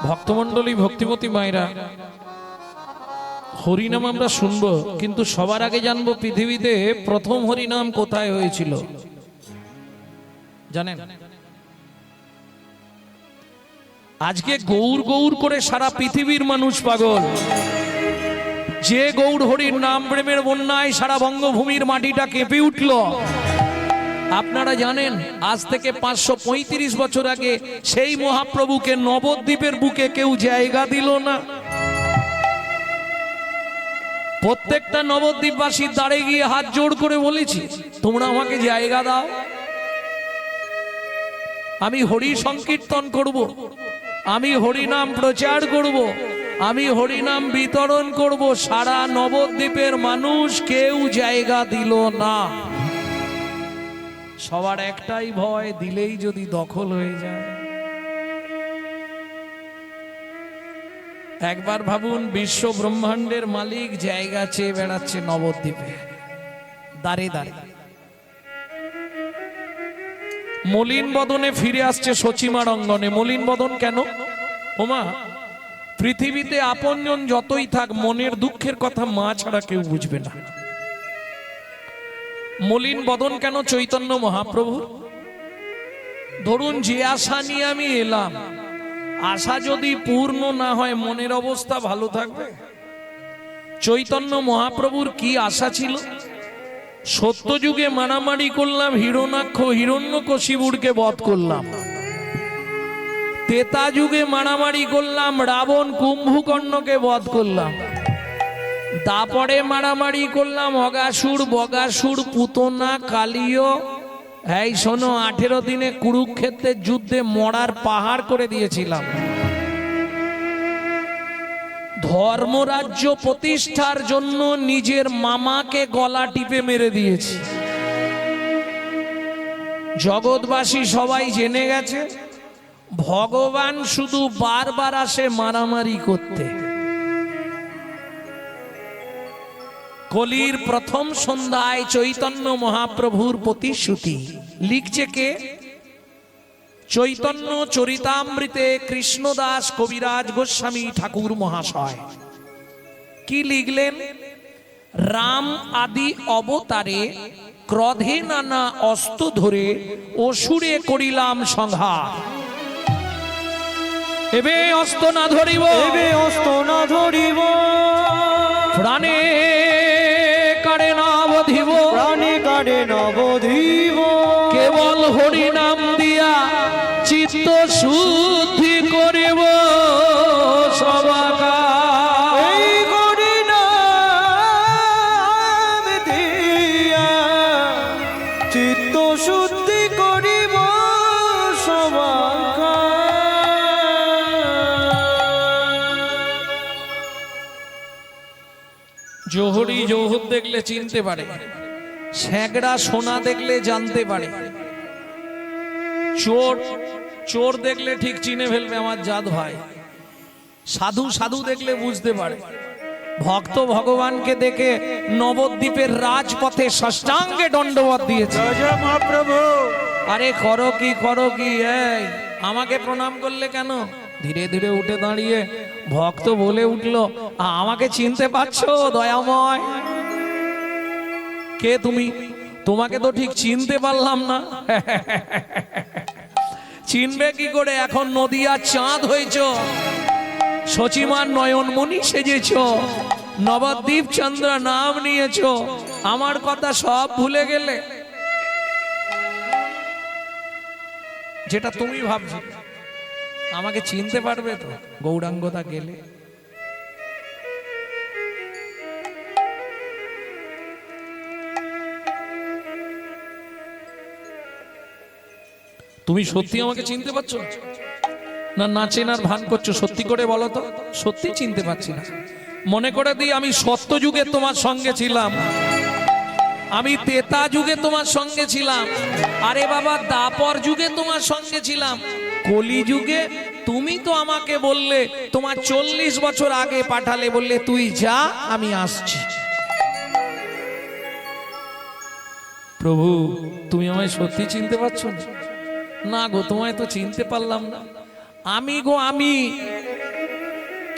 ভক্তমণ্ডলী ভক্তিমতী মায়েরা, হরিনাম আমরা শুনবো, কিন্তু সবার আগে জানবো পৃথিবীতে প্রথম হরিনাম কোথায় হয়েছিল জানেন? আজকে গৌর গৌর করে সারা পৃথিবীর মানুষ পাগল। যে গৌর হরির নাম প্রেমের বন্যায় সারা বঙ্গভূমির মাটিটা কেঁপে উঠল। আপনারা জানেন আজ থেকে 535 বছর আগে সেই মহাপ্রভুকে নবদ্বীপের বুকে কেউ জায়গা দিল না। প্রত্যেকটা নবদ্বীপবাসীর দ্বারে গিয়ে হাত জোড় করে বলেছি, তোমরা আমাকে জায়গা দাও, আমি হরি সংকীর্তন করব, আমি হরিনাম প্রচার করব, আমি হরিনাম বিতরণ করব। সারা নবদ্বীপের মানুষ কেউ জায়গা দিল না। সবার একটাই ভয়, দিলেই যদি দখল হয়ে যায়। একবার ভাবুন, বিশ্ব ব্রহ্মাণ্ডের মালিক জায়গা চেয়ে বেড়াচ্ছে নবদ্বীপে দাঁড়ে দাঁড়ে। মলিন বদনে ফিরে আসছে সচিমার অঙ্গনে। মলিন বদন কেন? ওমা, পৃথিবীতে আপনজন যতই থাক, মনের দুঃখের কথা মা ছাড়া কেউ বুঝবে না। মলিন বদন কেন চৈতন্য মহাপ্রভুর? ধরুন যে আশা নিয়ে আমি এলাম, আশা যদি পূর্ণ না হয় মনের অবস্থা ভালো থাকবে? চৈতন্য মহাপ্রভুর কি আশা ছিল? সত্যযুগে মারামারি করলাম, হিরণ্যাক্ষ হিরণ্যকশিপুরকে বধ করলাম। ত্রেতা যুগে মারামারি করলাম, রাবণ কুম্ভকর্ণকে বধ করলাম। তারপরে মারামারি করলাম অগাসুর বগাসুর পুতনা কালিয়। এই শোনো, 18 দিনে কুরুক্ষেত্রের যুদ্ধে মরার পাহাড় করে দিয়েছিলাম। ধর্মরাজ্য প্রতিষ্ঠার জন্য নিজের মামাকে গলা টিপে মেরে দিয়েছি। জগৎবাসী সবাই জেনে গেছে ভগবান শুধু বারবার আসে মারামারি করতে। কলির প্রথম সন্ধ্যায় চৈতন্য মহাপ্রভুর প্রতিশ্রুতি লিখছে কে? চৈতন্য চরিতামৃতে কৃষ্ণদাস কবিরাজ গোস্বামী ঠাকুর মহাশয়। কি লিখলেন? রাম আদি অবতারে ক্রোধে নানা অস্ত্র ধরে অসুরে করিলাম সংহার। এবে অস্ত্র না ধরিব, এবে অস্ত্র না ধরিব, প্রাণে কারে নবধিব, প্রাণে কারে নবধিব। কেবল হরি নাম দিয়া চিত্ত শুদ্ধি করিব সবাকার। এই হরি নাম দিয়া চিত্ত শুদ্ধি করিব সবাকার। জোহরি জৌহর দেখলে চিনতে পারে, স্যাঁকড়া সোনা দেখলে জানতে পারে, চোর চোর দেখলে ঠিক চিনে ফেলবে আমার জাত ভাই, সাধু সাধু দেখলে বুঝতে পারে। ভক্ত ভগবানকে দেখে নবদ্বীপের রাজপথে ষষ্ঠাঙ্গে দণ্ডবত দিয়েছে। জয় মহাপ্রভু। আরে করো কি এই আমাকে প্রণাম করলে কেন? ধীরে ধীরে উঠে দাঁড়িয়ে ভক্ত বলে উঠলো, আমাকে চিনতে পারছো দয়াময়? কে তুমি? তোমাকে তো ঠিক চিনতে পারলাম না। চিনবে কি করে? এখন নদিয়ার চাঁদ হয়েছ, সচিমার নয়নমণি সেজেছ, নবদ্বীপ চন্দ্র নাম নিয়েছ, আমার কথা সব ভুলে গেলে? যেটা তুমি ভাবছো আমাকে চিনতে পারবে তো গৌরাঙ্গতা গেলে? তুমি সত্যি আমাকে চিনতে পারছো না? না চেনার ভান করছো? সত্যি করে বলো তো, সত্যি চিনতে পারছি না। মনে করে দিই, আমি সত্য যুগে তোমার সঙ্গে ছিলাম, আমি ত্রেতা যুগে তোমার সঙ্গে ছিলাম, আরে বাবা দাপর যুগে তোমার সঙ্গে ছিলাম, কলি যুগে তুমি তো আমাকে বললে, তোমার 40 বছর আগে পাঠালে, বললে তুই যা আমি আসছি। প্রভু তুমি আমায় সত্যি চিনতে পারছো না? না গো, তোমায় তো চিনতে পারলাম না। আমি গো আমি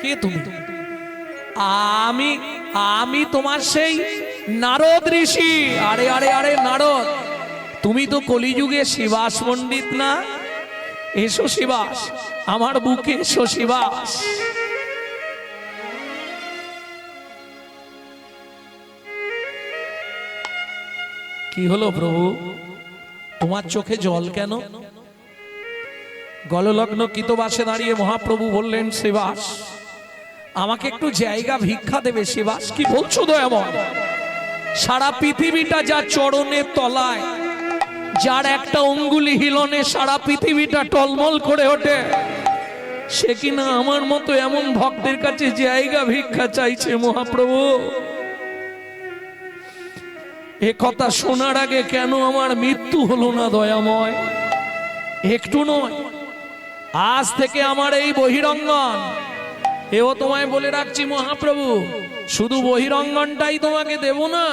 কে তুমি? আমি আমি তোমার সেই নারদ ঋষি। আরে আরে আরে নারদ, তুমি তো কলিযুগে শিবাস পণ্ডিত না? এসো শিবাস, আমার বুকে এসো শিবাস। কি হলো প্রভু, তোমার চোখে জল কেন? গললগ্ন কৃতবাসে দাঁড়িয়ে মহাপ্রভু বললেন, শিবাস আমাকে একটু জায়গা ভিক্ষা দেবে শিবাস। কি বলছো দয়াময়? সারা পৃথিবীটা যা চরণের তলায়, যার একটা অঙ্গুলি হিলনে সারা পৃথিবীটা টলমল করে ওঠে, সে কিনা আমার মতো এমন ভক্তের কাছে জায়গা ভিক্ষা চাইছে। মহাপ্রভু, এ কথা শোনার আগে কেন আমার মৃত্যু হলো না দয়াময়? একটু নয়, আজ থেকে আমার এই বহিরঙ্গন, এও তোমায় বলে রাখছি মহাপ্রভু, শুধু বহিরঙ্গনটাই তোমাকে দেব না,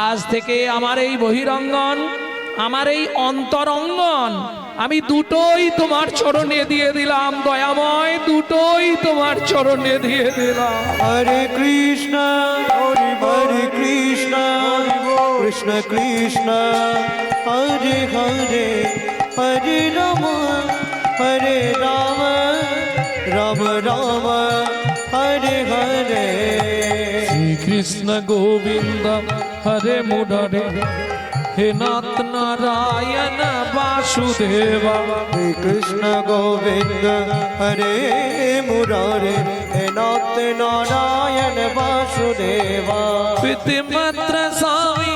আজ থেকে আমার এই বহিরঙ্গন, আমার এই অন্তরঙ্গন, আমি দুটোই তোমার চরণে দিয়ে দিলাম দয়াময়, দুটোই তোমার চরণে দিয়ে দিলাম। হরে কৃষ্ণ হরে কৃষ্ণ কৃষ্ণ কৃষ্ণ হরে হরে, হরে রাম রাম রাম হরে হরে। শ্রীকৃষ্ণ গোবিন্দ হরে মুরারে, হে নাথ নারায়ণ বাসুদেবা। শ্রী কৃষ্ণ গোবিন্দ হরে মুরারে, হে নাথ নারায়ণ বাসুদেবা। পিতৃমাত্র স্বামী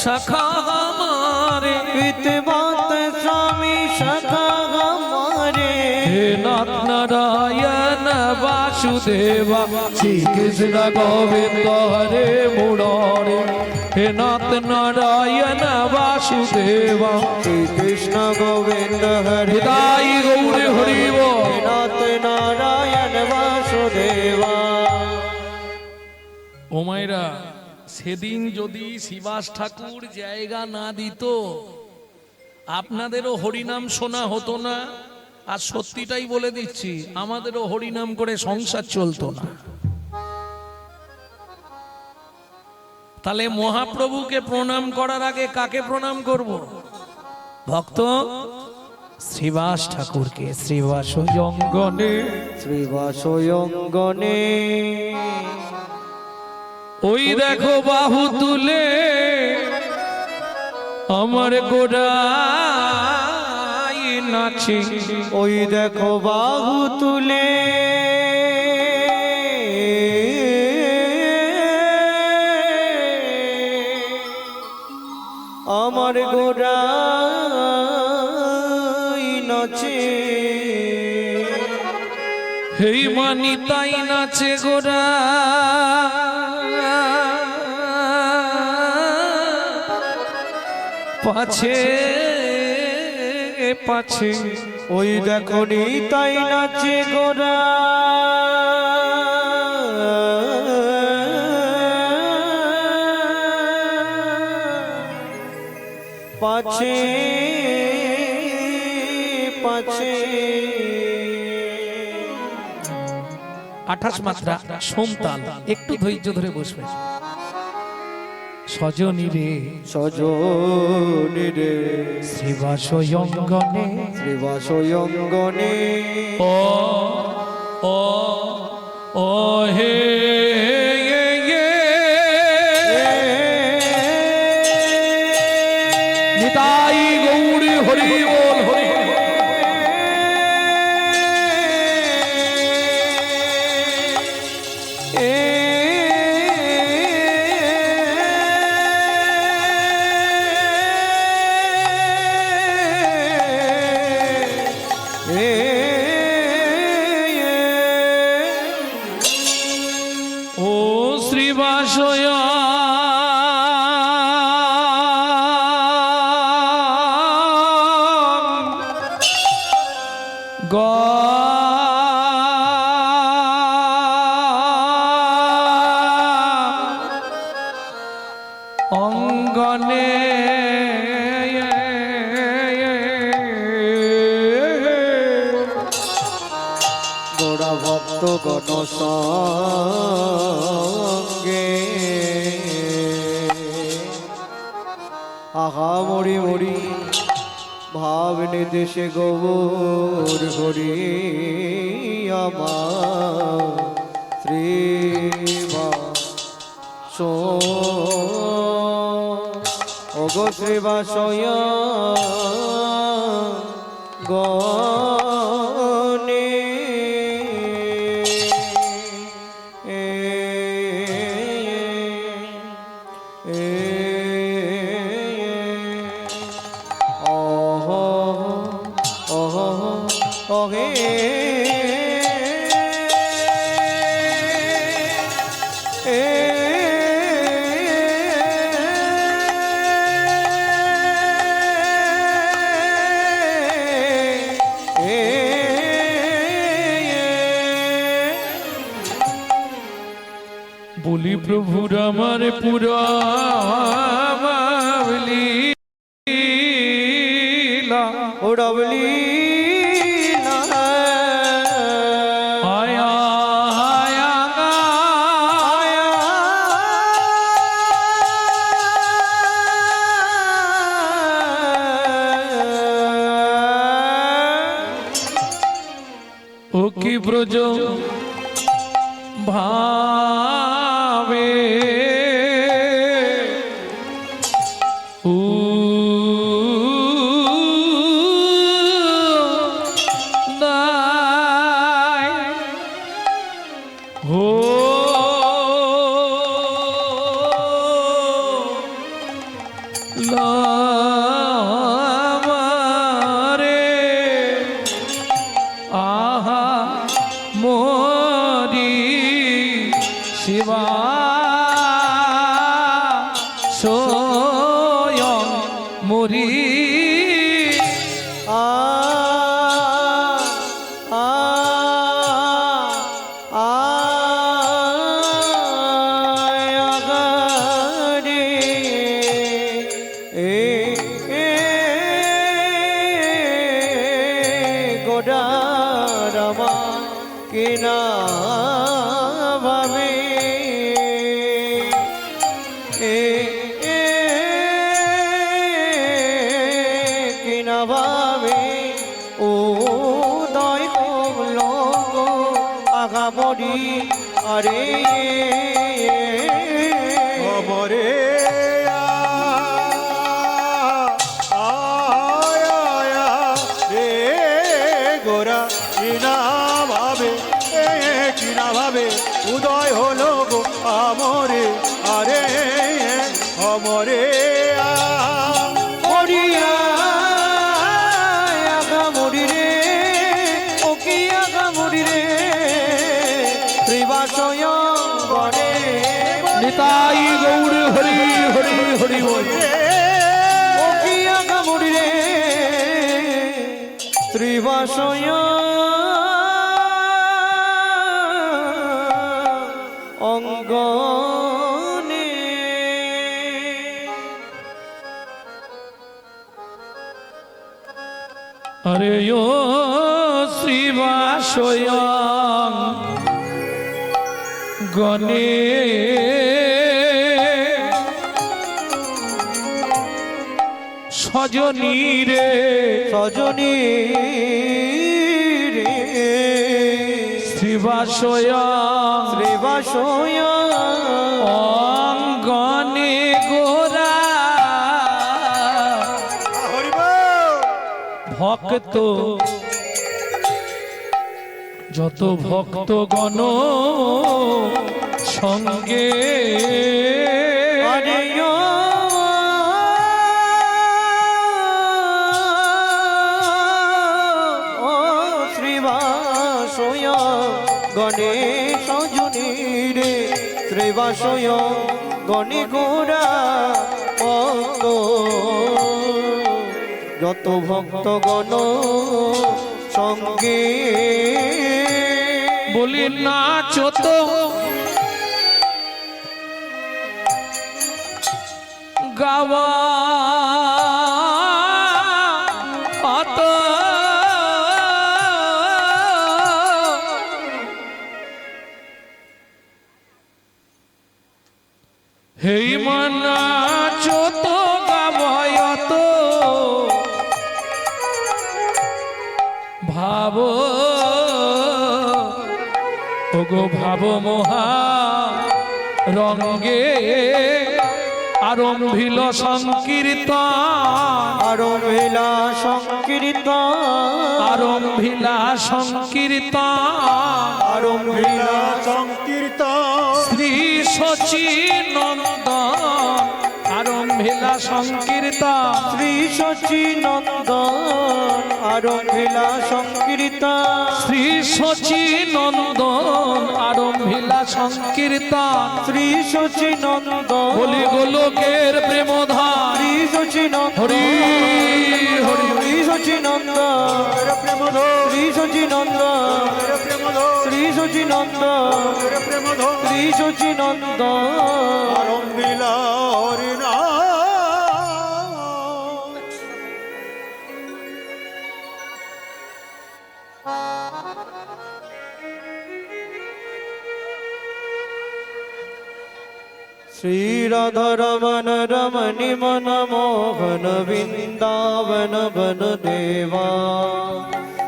সখা हमारे, পিতৃমাত স্বামী সখা हमारे, हे नाथ नारायण वासुदेवा। श्री कृष्ण गोविंद हरे मुरारे, हे नाथ नारायण वासुदेवा। শ্রী কৃষ্ণ গোবিন্দ হরে হৃদয় গৌরে হরি বল। হে নাথ নারায়ণ বাসুদেবা। ও মায়েরা, সেদিন যদি শিবাস ঠাকুর জায়গা না দিত, আপনাদেরও হরিনাম শোনা হতো না, আর সত্যিটাই বলে দিচ্ছি, আমাদেরও হরিনাম করে সংসার চলতো না। তাহলে মহাপ্রভুকে প্রণাম করার আগে কাকে প্রণাম করব? ভক্ত শ্রীবাস ঠাকুরকে। শ্রীবাস জঙ্গনে, শ্রীবাসয়ঙ্গনে, ওই দেখো বাহু তুলে আমার গোড়াই নাচে, ওই দেখো বাহু তুলে আমার গোড়াই নাচে। হেই মানি তাই নাচে গোড়া, পাছে পাছে ওই দেখো নিতাই নাচে গোরা, পাছে পাছে। 28 মাত্রা সোমতাল, একটু ধৈর্য ধরে বসবে। সজনী রে সজনী রে শ্রীবাসয়ঙ্গনে, শ্রীবাসয়ঙ্গনে, ও ও ও হে নিতাই গৌরী হরি বল হরি। ও শ্রীবাসয় অঙ্গনে, গোড়া ভক্ত ভক্তগণ সঙ্গে আহা মরি মরি ভাব নিদেশে গৌর হরি আমার শ্রীবাস ওগো শ্রীবাসয় গণে বলি প্রভুর আমার পুরা লীলা উড়বলি আয়া আয়া ও কি ব্রজ ভাবে উ দায় হো লামারে আহা মরি শিবা সোয়ং মরি গোডারমা কিনা ভাবে কিনা ভাবে ও দয় লোক আগা বড়ি আরে মরে গোরা কিনা ভাবে উদয় হলো গো আমরে আরে অমরে মরিয়া আগা মরি রে ও কি আগা মরি রে শ্রীবাসয় গণে নিতাই গৌর হরি হরি হরি বল ও কি আগা মরি রে শ্রীবাসয় অঙ্গনে আরে ও শ্রীবাসয়ং গণে সজনী রে সজনী রে শ্রীবাসয়ং শ্রীবাসয় অঙ্গনে গোরা ভক্ত যত ভক্তগণ সঙ্গে শ্রীবাসয় গণেশ জনী রে শ্রীবাসয় গণে গোরা ভক্ত যত ভক্তগণ সঙ্গে বলি নাচো তো গাওয়া ভাবো ওগো ভাবো মহা রঙ্গে আরম্ভিল সংকীর্তন আরম্ভিলা সংকীর্তন আরম্ভিলা সংকীর্তন আরম্ভিলা সংকীর্তন শ্রী সচিনন্দন আরম্ভিলা সংকীর্তন শ্রী সচিনন্দন আরম্ভিলা সংকীর্তন শ্রী সচিনন্দন আরম্ভিলা সংকীর্তন শ্রী সচিনন্দন বলি গোলকের প্রেমধার শ্রী সচিনন্দন হরি হরি শ্রী সচিনন্দন প্রেমধর শ্রী সচিনন্দন প্রেমধর শ্রী সচিনন্দন প্রেমধর শ্রী সচিনন্দন আরম্ভিলা হরিনাম श्री राधा रमन रमणि मन मोहन वृंदावन वन देवा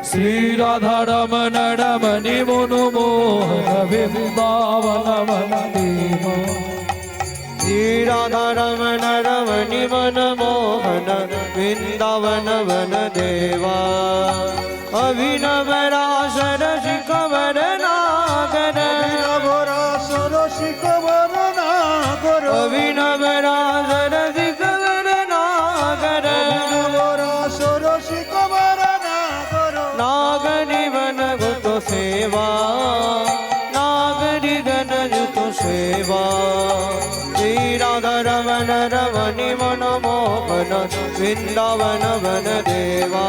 শ্রী রাধা রমণ রমণি মনোমোহন বৃন্দাবন বন দেব श्री राधा रमन रमणि मन मोहन वृंदावन वन देवा अभिनव रास रसिक वर नागर ভরা সরসিক বর্ণনা করো अभिनव रास रसिक वर नागर ভরা সরসিক বর্ণনা করো नागरी वन गुत सेवा नागरी गण युत सेवा श्री राधा रमन रमणि मन मोहन वृंदावन वन देवा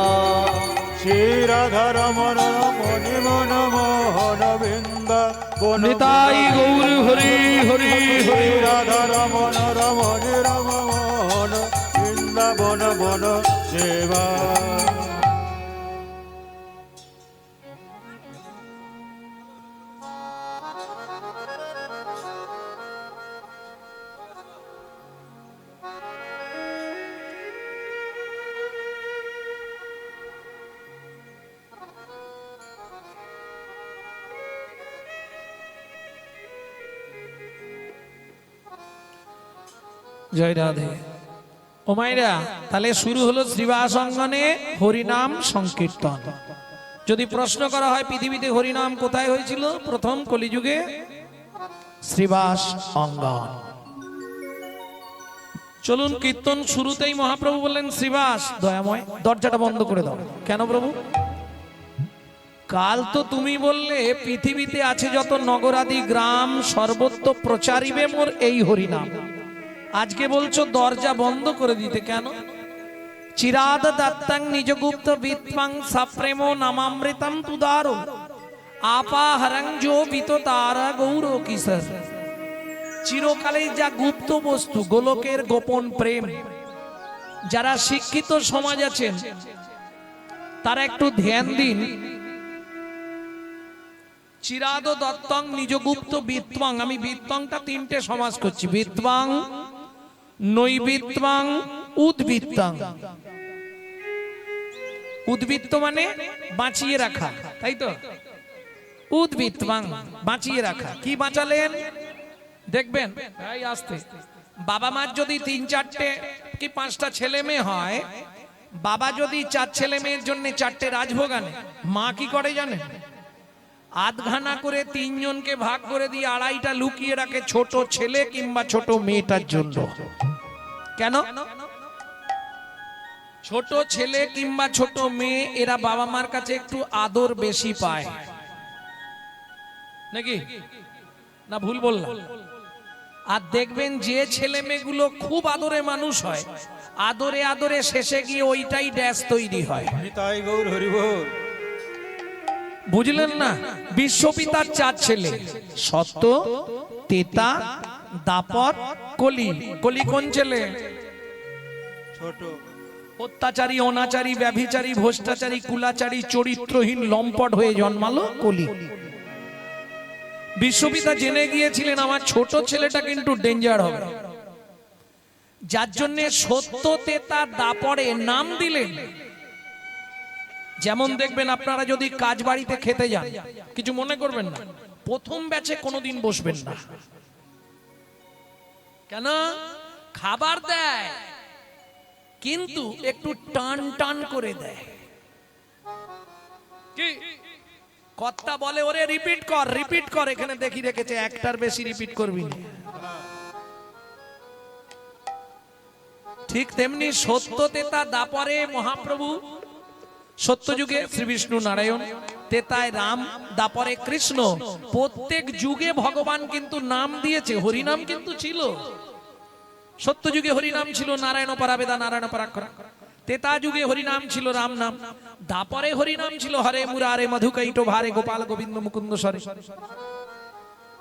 শ্রী রাধা রমণ মণি মন মোহন বৃন্দা বন নিতাই গৌর হরি হরি হরি রাধা রমণ রমণি রম মোহন বৃন্দাবন বন সেবা জয় রাধে ও মাইরা তাহলে শুরু হলো শ্রীবাস অঙ্গনে হরিনাম সংকীর্তন। যদি প্রশ্ন করা হয় পৃথিবীতে হরিনাম কোথায় হয়েছিল, প্রথম কলিযুগে শ্রীবাস অঙ্গন। চলুন কীর্তন শুরুতেই মহাপ্রভু বললেন শ্রীবাস দয়াময় দরজাটা বন্ধ করে দাও। কেন প্রভু? কাল তো তুমি বললে পৃথিবীতে আছে যত নগরাদি গ্রাম সর্বত্র প্রচারিবে মোর এই হরিনাম, আজকে বলছো দরজা বন্ধ করে দিতে কেন? চিরাদ দত্তাং নিজগুপ্ত বিত্বাং সপ্রেম নামামৃতম তুদারো আপাহরং জো বিততারা গৌর কিশোর। চিরকালে যা গুপ্ত বস্তু গোলকের গোপন প্রেম, যারা শিক্ষিত সমাজ আছেন তারা একটু ধ্যান দিন। চিরাদ দত্তং নিজগুপ্ত বিত্বাং, আমি বিত্বাংটা তিনটে সমাজ করছি, বিত্বাং নৈবিত্বাং উদ্বৃত্তাং। উদ্বৃত্ত মানে বাঁচিয়ে রাখা, তাই তো? উদ্বৃত্তাং বাঁচিয়ে রাখা। কি বাঁচালেন দেখবেন ভাই আসতে। বাবা মার যদি 3-4টে কি 5টা ছেলে মেয়ে হয়, বাবা যদি 4 ছেলে মেয়ের জন্য 4টে রাজভোগ আনে, মা কি করে জানেন? আধখানা করে 3 জনকে ভাগ করে দিয়ে 2.5টা লুকিয়ে রাখে ছোট ছেলে কিংবা ছোট মেয়েটার জন্য। কেন? ছোট ছেলে কিংবা ছোট মেয়ে এরা বাবা মার কাছে একটু আদর বেশি পায় নাকি না? ভুল বললাম? আর দেখবেন যে ছেলে মেয়েগুলো খুব আদরে মানুষ হয়, আদরে আদরে শেষে গিয়ে ওইটাই ড্যাশ তৈরি হয়। তাই গৌর হরিবল। বুঝলেন না? বিশ্বপিতার 4 ছেলে, সত্য, তেতা, দাপর, কলি। কলি কোন ছেলে? ছোট। অত্যাচারী, অনাচারী, ব্যভিচারী, ভ্রষ্টাচারী, কুলাচারী, চরিত্রহীন লম্পট হয়ে জন্মালো কলি। বিশ্বপিতা জেনে গিয়েছিলেন আমার ছোট ছেলেটা কিন্তু ডেঞ্জার হবে, যার জন্য সত্য, তেতা, দাপরে নাম দিলেন। যেমন দেখবেন আপনারা যদি কাজ বাড়িতে খেতে যান, কিছু মনে করবেন না, প্রথম ব্যাচে কোনোদিন বসবেন না। কেন? খাবার দেয় কিন্তু একটু টান টান করে দেয়। কি কর্তা বলে, ওরে রিপিট কর, এখানে দেখি রেখেছে একটার বেশি রিপিট করবি না। ঠিক তেমনি সত্য তেতা দাপরে মহাপ্রভু, সত্য যুগে শ্রী বিষ্ণু নারায়ণ, তেতায় রাম, দাপরে কৃষ্ণ। প্রত্যেক যুগে ভগবান কিন্তু নাম দিয়েছে, হরিনাম কিন্তু ছিল। সত্য যুগে হরিনাম ছিল নারায়ণ পরাবেদা নারায়ণ পরাক্ষর, তেতা যুগে হরিনাম ছিল রাম নাম, দাপরে হরিনাম ছিল হরে মুরারে মধুকৈট ভারে গোপাল গোবিন্দ মুকুন্দ সরে।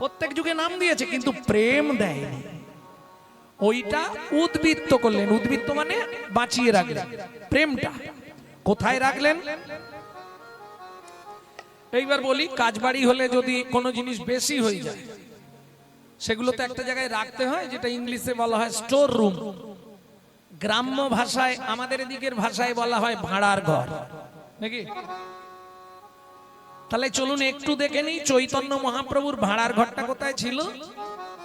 প্রত্যেক যুগে নাম দিয়েছে কিন্তু প্রেম দেয়নি। ওইটা উদ্বৃত্ত করলেন, উদ্বৃত্ত মানে বাঁচিয়ে রাখলেন। প্রেমটা কোথায় রাখলেন? এইবার বলি, কাজ বাড়ি হলে যদি কোনো জিনিস বেশি হয়ে যায়, সেগুলো তো একটা জায়গায় রাখতে হয়, যেটা ইংলিশে বলা হয় স্টোর রুম। গ্রাম্য ভাষায়, আমাদের এদিকের ভাষায় বলা হয় ভাড়ার ঘর, নাকি? তাহলে চলুন একটু দেখে নিই চৈতন্য মহাপ্রভুর ভাড়ার ঘরটা কোথায় ছিল।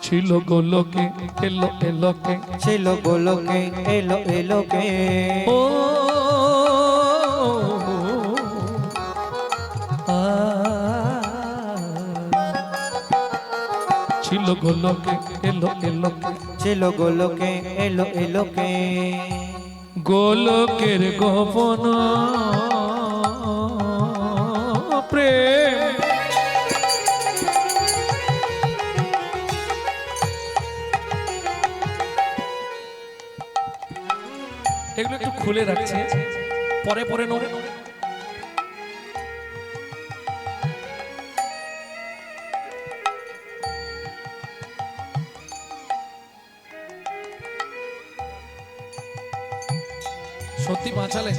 ছিল গোলকে এলো এলোকে, ছিল গোলকে এলো এলোকে, ও ছিল গোলকে এলো এলোকে, ছিল গোলকে এলো এলোকে, গোলকের গোপন প্রেম। এগুলো একটু খুলে রাখছে, পরে পরে নেব। সত্যি বাঁচালে।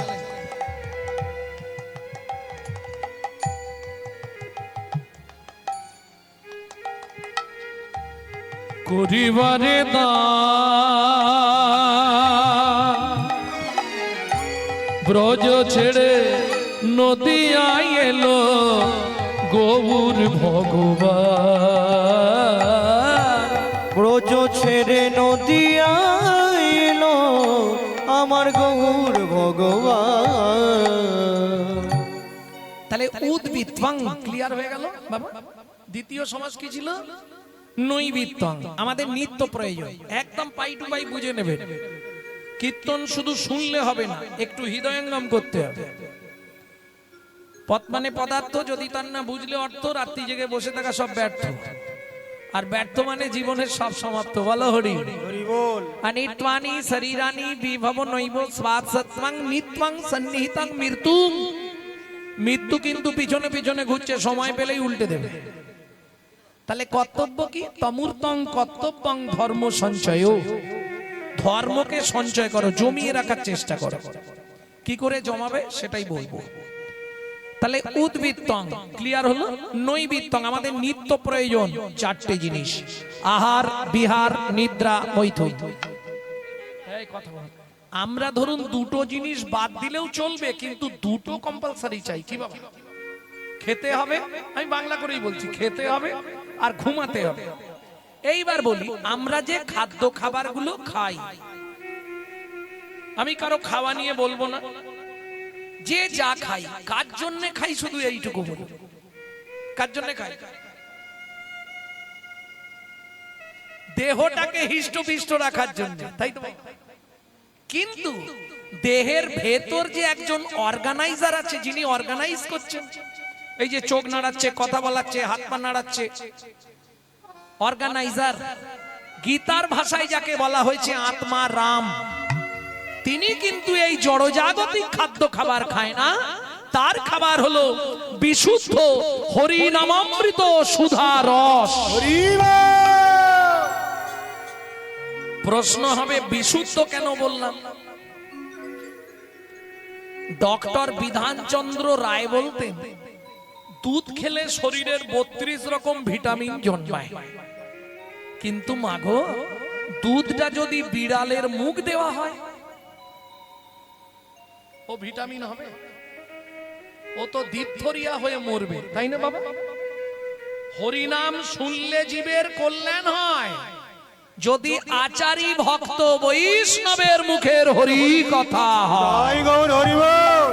করিবারে ব্রজ ছেড়ে নদিয়ায় এলো গৌর ভগবান। ব্রজ ছেড়ে নদিয়া এলো আমার গৌর ভগবান। তাহলে উদ্বৃত্তং ক্লিয়ার হয়ে গেল বাবা। দ্বিতীয় সমাস কি ছিল? নৈবিত্তং। আমাদের নিত্য প্রয়োজন, একদম পাই টু পাই বুঝে নেবেন। কীর্তন শুধু শুনলে হবে না, একটু হৃদয়ঙ্গম করতে হবে। পথ মানে পদার্থ, যদি তার না বুঝলে অর্থ, রাত্রি জেগে বসে থাকা সব ব্যর্থ। আর ব্যর্থ মানে জীবনের সব সমাপ্ত। বলো হরি হরি বল। অনিত্বানি শরীরানি বিভব নৈব স্বাদ সত্ত্বং নিত্যং সন্নিহিতং মৃত্যুম। মৃত্যু কিন্তু পিছনে পিছনে ঘুরছে, সময় পেলেই উল্টে দেবে। তাহলে কর্তব্য কি? তমূর্তং কর্তব্যং ধর্ম সঞ্চয়। ধর্মকে সঞ্চয় করো, জমিয়ে রাখার চেষ্টা করো। কি করে জমাবে সেটাই বলবো। তাহলে উদ্বৃত্তং ক্লিয়ার হলো। নৈবিত্তং আমাদের নিত্য প্রয়োজন চারটে জিনিস: আহার, বিহার, নিদ্রা, মৈথুন। আমরা ধরুন দুটো জিনিস বাদ দিলেও চলবে, কিন্তু দুটো কম্পালসারি চাই। কি বাবা? খেতে হবে, আমি বাংলা করেই বলছি, খেতে হবে আর ঘুমাতে হবে। এইবার বলি, আমরা যে খাদ্য খাবারগুলো খাই, আমি কারো খাওয়া নিয়ে বলবো না, যে যা খাই কার জন্য খাই শুধু এইটুকু বলি। কার জন্য খাই? দেহটাকে হিষ্টপিষ্ট রাখার জন্য, তাই তো? কিন্তু দেহের ভেতর যে একজন অর্গানাইজার আছে, যিনি অর্গানাইজ করছেন, এই যে চোখ নাড়াচ্ছে, কথা বলাচ্ছে, হাত পা নাড়াচ্ছে, অর্গানাইজার। গীতার ভাষায় যাকে বলা হয়েছে আত্মা রাম, তিনি কিন্তু এই জড়জাগতিক খাদ্য খাবার খায় না। তার খাবার হলো বিশুদ্ধ হরি নামামৃত সুধা রস। প্রশ্ন হবে, বিশুদ্ধ কেন বললাম? ডক্টর বিধানচন্দ্র রায় বলতেন, দুধ খেলে শরীরের 32 রকম ভিটামিন জন্মায়। কিন্তু মাগো, দুধটা যদি বিড়ালের মুখ দেওয়া হয়, ও ভিটামিন হবে? ও তো দীপথরিয়া হয়ে মরবে, তাই না বাবা? হরিনাম শুনলে জীবের কল্যাণ হয়। যদি আচারী ভক্ত বৈষ্ণবের মুখের হরি কথা হয়, জয় গৌর হরি বল।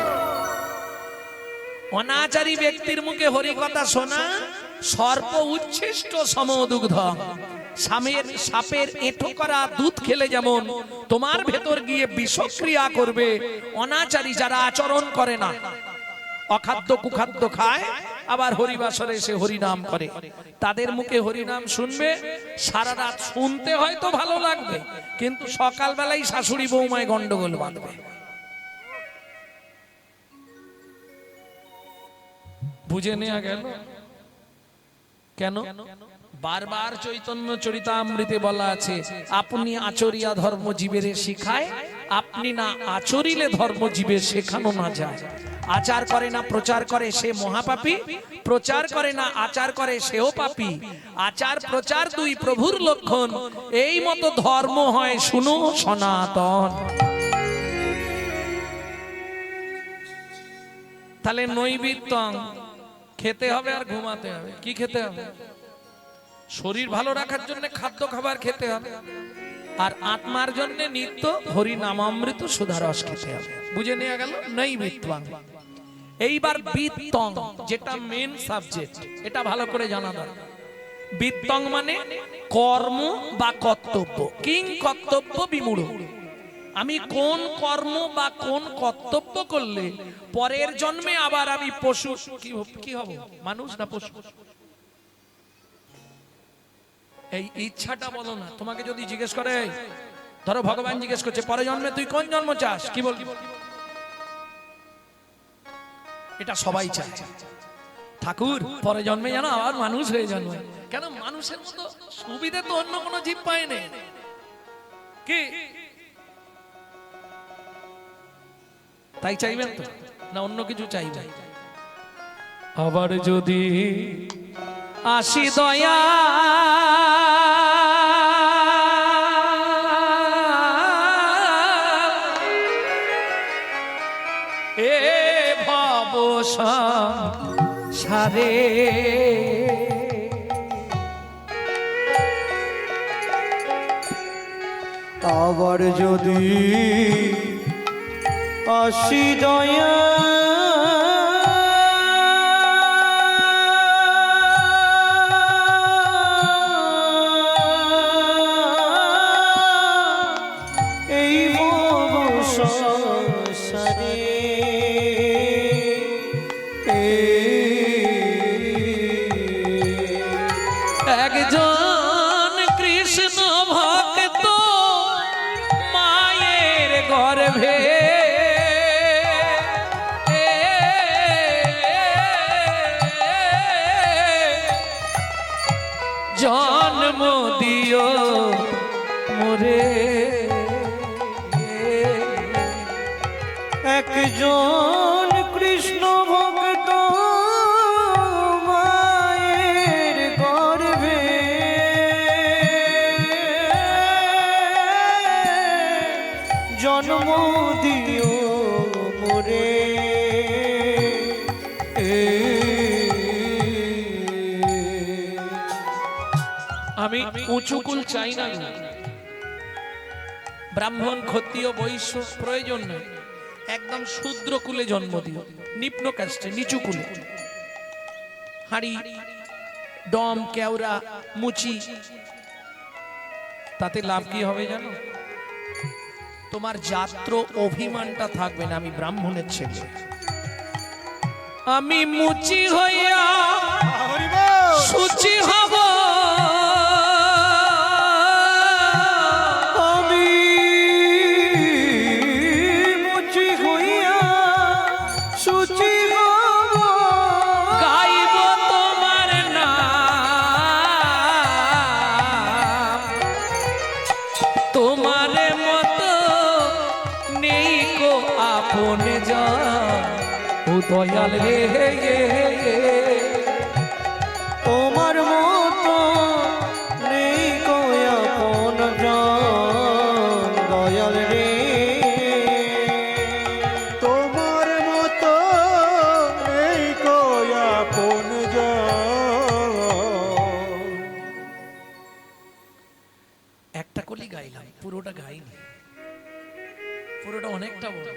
অনাচারী ব্যক্তির মুখে হরি কথা শোনা সর্প উচ্ছিষ্ট সমদুগ্ধ। সাপের এঁটো করা দুধ খেলে যেমন তোমার ভেতর গিয়ে বিষক্রিয়া করবে, অনাচারী যারা আচরণ করে না, অখাদ্য কুখাদ্য খায়, আবার হরিবাসরে এসে হরিনাম করে, তাদের মুখে হরিনাম শুনবে, সারা রাত শুনতে হয়তো ভালো লাগবে, কিন্তু সকালবেলায় শাশুড়ি বৌমায় গন্ডগোল বাঁধবে। বুঝে নেওয়া গেল কেন? বারবার চৈতন্য চরিতামৃতে বলা আছে, আপনি আচরিয়া ধর্ম জীবেরে শিখায়, আপনি না আচরিলে ধর্ম জীবে শেখানো না যায়। আচার করে না প্রচার করে সে মহাপাপী, প্রচার করে না আচার করে সেও পাপী। আচার প্রচার দুই প্রভুর লক্ষণ, এই মতো ধর্ম হয় শুনো সনাতন। তাহলে নৈবেদ্যং খেতে হবে আর ঘুমাতে হবে। কি খেতে হবে? শরীর ভালো রাখার জন্য খাদ্য খাবার খেতে হবে, আর আত্মার জন্য নিত্য হরি নামামৃত সুধারস খেতে হবে। বুঝে নেওয়া গেল নৈবেদ্যং। এইবার বিত্তং, যেটা মেন সাবজেক্ট, এটা ভালো করে জানা দরকার। বিত্তং মানে কর্ম বা কর্তব্য। কিং কর্তব্য বিমূঢ়, আমি কোন কর্ম বা কোন কর্তব্য করলে পরের জন্মে আবার আমি পশু কি হব, মানুষ না পশু? এই ইচ্ছাটা বলো না। তোমাকে যদি জিজ্ঞেস করে, ধরো ভগবান জিজ্ঞেস করছে পরের জন্মে তুই কোন জন্ম চাস, কি বলবি? এটা সবাই চায়, ঠাকুর পরে জন্মে যেন আবার মানুষ হয়ে জন্মায়। কেন? মানুষের মতো সুবিধে তো অন্য কোনো জীব পায় না। কি তাই চাইবেন তো, না অন্য কিছু চাইবেন? আবার যদি আসি দয়া এ ভব সংসারে, আবার যদি আসি দয়া এই ভব সংসারে, একজন কৃষ্ণ ভক্ত মায়ের গর্ভে জন্ম দিও মোরে, একজন কৃষ্ণ ভক্ত মায়ের গর্ভে জন্ম দিও মোরে। আমি উঁচুকুল চাই না, ব্রাহ্মণ ক্ষত্রিয় বৈশ্য প্রয়োজন নেই, একদম শূদ্র কুলে জন্ম দিও, নিম্ন কাস্টে, নিচু কুলে। হাড়ি ডম কেওড়া মুচি, তাতে লাভ কি হবে জানো? তোমার যাত্র অভিমানটা থাকবে না, আমি ব্রাহ্মণের ছেলে, আমি মুচি হইয়া হরি বল। সুচি হব, আমি মুচি হইয়া সুচি হব, গাইব তোমার নাম, তোমার মতো নেই কো আপন জান, ও দয়াল রে, তোমার মতো নেই কই আপন জন, দয়াল রে। তোমার মতো পুরোটা গাইনি, পুরোটা অনেকটা বড়।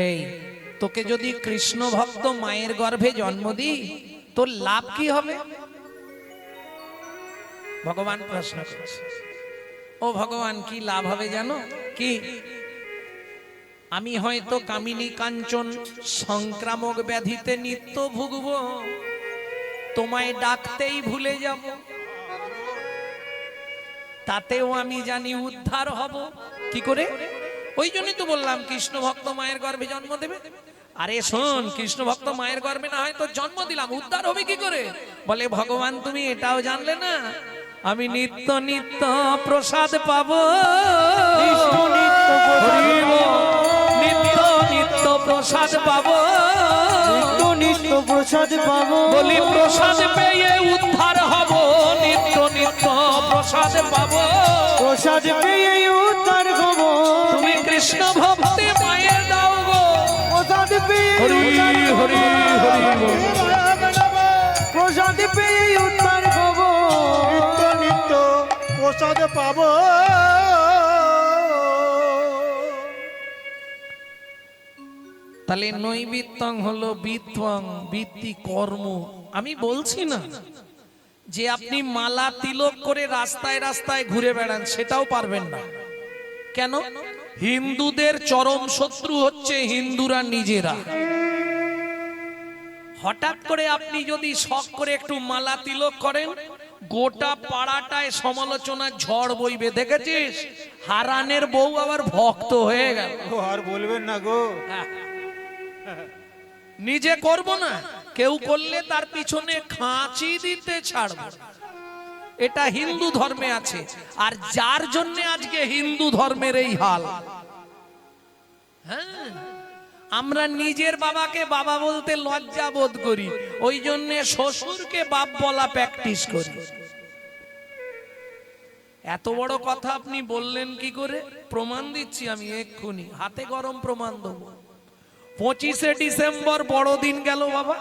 এই তোকে যদি কৃষ্ণ ভক্ত মায়ের গর্ভে জন্ম দিই তোর লাভ কি হবে? ভগবান প্রশ্ন করছে, ও ভগবান কি লাভ হবে জানো কি? আমি হয়তো কামিনী কাঞ্চন সংক্রামক ব্যাধিতে নিত্য ভুগব, তোমায় ডাকতেই ভুলে যাব, তাতেও আমি জানি উদ্ধার হব। কি করে? ওই জন্যই তো বললাম কৃষ্ণ ভক্ত মায়ের গর্ভে জন্ম দেবে। আরে শোন, কৃষ্ণ ভক্ত মায়ের গর্ভে না হয় তো জন্ম দিলাম, উদ্ধার হবে কি করে? বলে ভগবান তুমি এটাও জানলে না, আমি নিত্য নিত্য প্রসাদ পাবো, নিত্য নিত্য প্রসাদ পাবো, নিত্য প্রসাদ পাবো। বলি প্রসাদ পেয়ে উদ্ধার হব, নিত্য নিত্য প্রসাদ পাবো, প্রসাদ পেয়ে উদ্ধার হব। তুমি কৃষ্ণ ভক্তি মায়ের দাও গো, প্রসাদ পেয়ে হরি হরি হরি বল। প্রসাদ পেয়ে উদ্ধার হব। নিত্য নিত্য প্রসাদ পাবো। তাহলে নৈবিত্তং হলো বিত্বং, বৃত্তি কর্ম। আমি বলছি না যে আপনি মালা তিলক করে রাস্তায় রাস্তায় ঘুরে বেড়ান, সেটাও পারবেন না। কেন? হিন্দুদের চরম শত্রু হচ্ছে হিন্দুরা নিজেরা। হঠাৎ করে আপনি যদি শখ করে একটু মালা তিলক করেন, গোটা পাড়াটায় সমালোচনার ঝড় বইবে। দেখেছিস হারানের বউ আবার ভক্ত হয়ে গেল। ও আর বলবেন না গো। নিজে করব না, কেউ করলে তার পিছনে খাঁচি দিতে ছাড়ব। এটা হিন্দু ধর্মে আছে, আর যার জন্য আজকে হিন্দু ধর্মের এই হাল। হ্যাঁ, আমরা নিজের বাবাকে বাবা বলতে লজ্জা বোধ করি, ওই জন্য শ্বশুরকে বাপ বলা প্র্যাকটিস করি। এত বড় কথা আপনি বললেন কি করে? প্রমাণ দিচ্ছি আমি এক্ষুনি, হাতে গরম প্রমাণ দেবো। 25শে ডিসেম্বর বড়দিন গেল বাবা,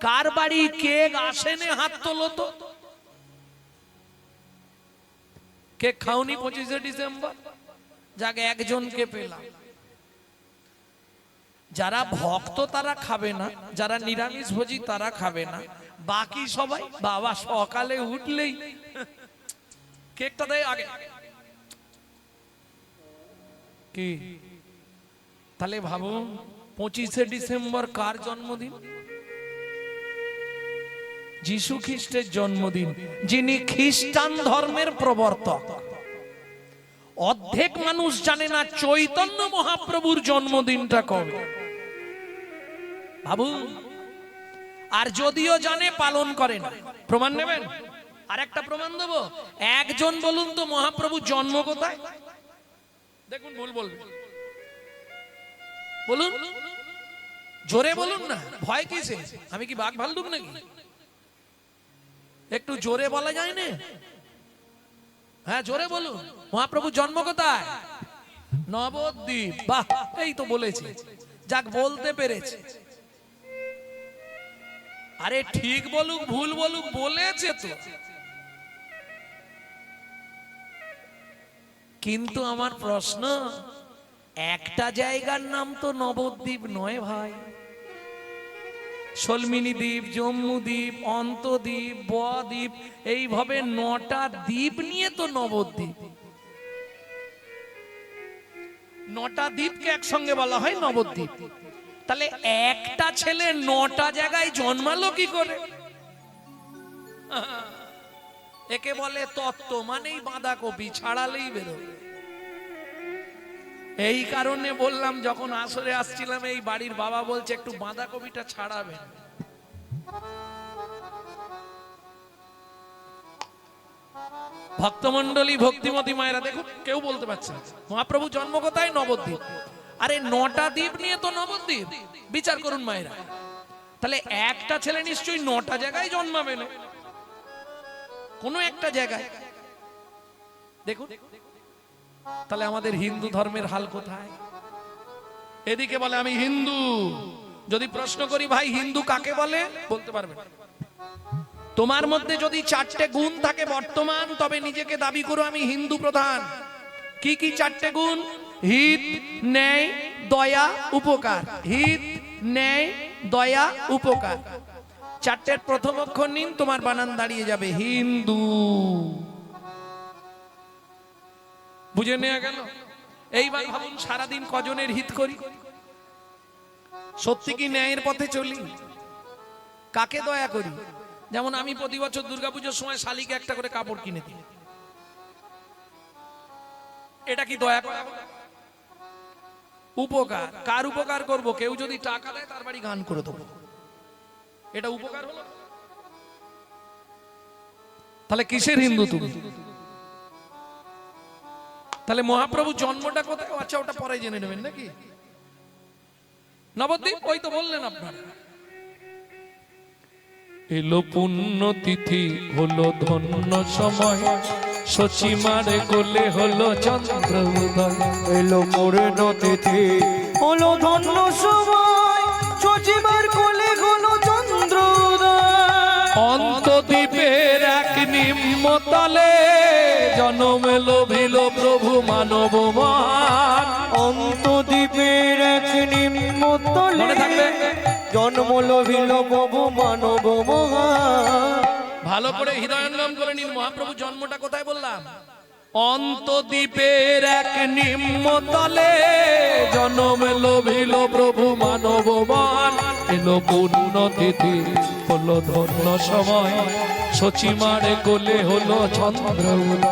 কার বাড়ি কেক আসেনে? হাত তোলো তো। কেক খাওনি 25শে ডিসেম্বর? যাক একজনকে পেলাম। যারা ভক্ত তারা খাবে না, যারা নিরামিষ ভোজী তারা খাবে না, বাকি সবাই বাবা সকালে উঠলেই কেকটা দেয় আগে। কি তাহলে ভাবুন 25শে ডিসেম্বর কার জন্মদিন? যিশু খ্রিস্টের জন্মদিন, যিনি খ্রিস্টান ধর্মের প্রবর্তক। অর্ধেক মানুষ জানে না চৈতন্য মহাপ্রভুর জন্মদিনটা কবে। ভাবুন, আর যদিও জানে পালন করে না। প্রমাণ নেবেন? আর একটা প্রমাণ দেবো। একজন বলুন তো মহাপ্রভুর জন্ম কোথায়? দেখুন ভুল বলবেন, বলুন জোরে বলুন না, ভয় কিসে? আমি কি বাঘ ভাল্লুক নাকি? একটু জোরে বলা যায় না? হ্যাঁ জোরে বলুন, মহাপ্রভুর জন্ম কোথায়? নবদ্বীপ। বাহ, এই তো বলেছি, যাক বলতে পেরেছে। আরে ঠিক বলুক ভুল বলুক, বলেছে তো। কিন্তু আমার প্রশ্ন, একটা জায়গার নাম তো নবদ্বীপ নয় ভাই। সলমিনী দ্বীপ, জম্মু দ্বীপ, অন্তদ্বীপ, বদ্বীপ, এইভাবে 9টা দ্বীপ নিয়ে তো নবদ্বীপ। 9টা দ্বীপকে একসঙ্গে বলা হয় নবদ্বীপ। তাহলে একটা ছেলে 9টা জায়গায় জন্মালো কি করে? একে বলে তত্ত্ব, মানেই বাঁধাকপি, ছাড়ালেই বেরোবে। এই কারণে বললাম, যখন আসরে আসছিলাম এই বাড়ির বাবা বলছে একটু বাঁধাকপিটা ছাড়াবে। ভক্তমন্ডলী, ভক্তিমতী মায়েরা দেখুন, কেউ বলতে পারছে না মহাপ্রভু জন্ম কোথায়? নবদ্বীপ। আরে 9টা দ্বীপ নিয়ে তো নবদ্বীপ। বিচার করুন মায়েরা, তাহলে একটা ছেলে নিশ্চয়ই 9টা জায়গায় জন্মাবে না, কোনো একটা জায়গায়। দেখুন তাহলে আমাদের হিন্দু ধর্মের হাল কোথায়? এদিকে বলে আমি হিন্দু, যদি প্রশ্ন করি ভাই হিন্দু কাকে বলে, বলতে পারবেন? তোমার মধ্যে যদি চারটে গুণ থাকে বর্তমান, তবে নিজেকে দাবি করো আমি হিন্দু প্রধান। কি কি চারটে গুণ? হিত, ন্যায়, দয়া, উপকার। হিত, ন্যায়, দয়া, উপকার। চারটের প্রথম অক্ষর নিন, তোমার বানান দাঁড়িয়ে যাবে হিন্দু। বুঝে নেওয়া গেল? এইবার ভাবুন, সারাদিন কজনের হিত করি? সত্যি কি ন্যায়ের পথে চলি? কাকে দয়া করি? যেমন আমি প্রতি বছর দুর্গাপুজোর সময় শালিকে একটা করে কাপড় কিনে দিই। এটা কি দয়া করা? উপকার। কার উপকার করব? কেউ যদি টাকা দেয় তার বাড়ি গান করে দেবো, এটা উপকার হলো? তাহলে কিসের হিন্দু তুমি? তাহলে মহাপ্রভু জন্মটা কোথায়? আচ্ছা, ওটা পরে জেনে নেবেন নাকি? নবদ্বীপ, ওই তো বললেন আপনারা। এলো পুণ্য তিথি, হলো ধন্য সময়, সচিমারে কোলে হলো চন্দ্র উদয়। এলো পূর্ণ তিথি, হলো ধন্য সময়, সচিবার কোলে হলো চন্দ্র উদয়। অন্তদ্বীপের এক নিম্নতলে জনম লোভিল প্রভু মানব মহান। অন্তদ্বীপের এক নিম্নতলে মনে থাকবে, জন্ম লভিল প্রভু মানব মহান। ভালো করে হৃদয়ঙ্গম করে নিন। মহাপ্রভু জন্মটা কোথায় বললাম? অন্তদ্বীপের এক নিম্নতলে জনম লোভিল প্রভু মানব মহান। এলো পুণ্য তিথি, হলো ধন্য সময়, সচিমারে কোলে হলো চন্দ্র উদয়।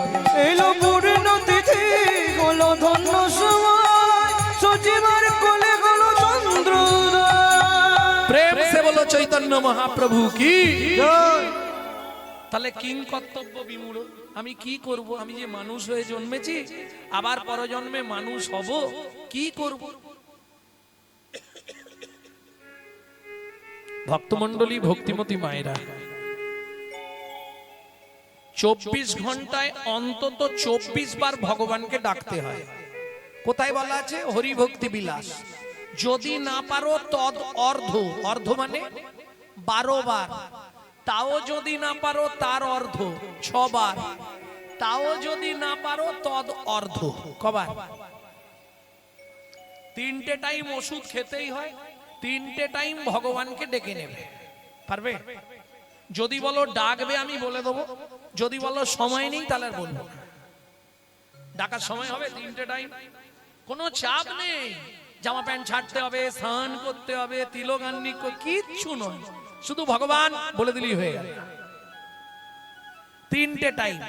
এলো পূর্ণ তিথি, হলো ধন্য সময়, সচিবার কোলে হলো চন্দ্র উদয়। প্রেম সে বলো চৈতন্য মহাপ্রভু কি। জয়। তাহলে কিং কর্তব্য বিমূঢ়। আমি কি করব? আমি যে মানুষ হয়ে জন্মেছি, আবার পরজন্মে মানুষ হব, কি করব? ভক্তমণ্ডলী, ভক্তিমতী মায়েরা, 24 ঘন্টায় অন্তত 24 বার ভগবানকে ডাকতে হয়। কোথায় বলা আছে? হরি ভক্তি বিলাস। যদি না পারো তদ অর্ধ, অর্ধ মানে 12 বার। তাও যদি না পারো তার অর্ধ 6 বার। তাও যদি না পারো তদ অর্ধ কবার? 3টে টাইম ওষুধ খেতেই হয়, 3টে টাইম ভগবানকে ডেকে নেবে। পারবে? যদি বলো ডাকবে আমি বলে দেবো, যদি বলো সময় নেই তাহলে আর বলবো না। ডাকার সময় হবে 3টে টাইম, কোনো চাপ নেই। জামা প্যান্ট ছাড়তে হবে, স্নান করতে হবে, তিলকান্নি, কিচ্ছু নয়, শুধু ভগবান বলে দিলেই হয়ে গেল। 3টে টাইম।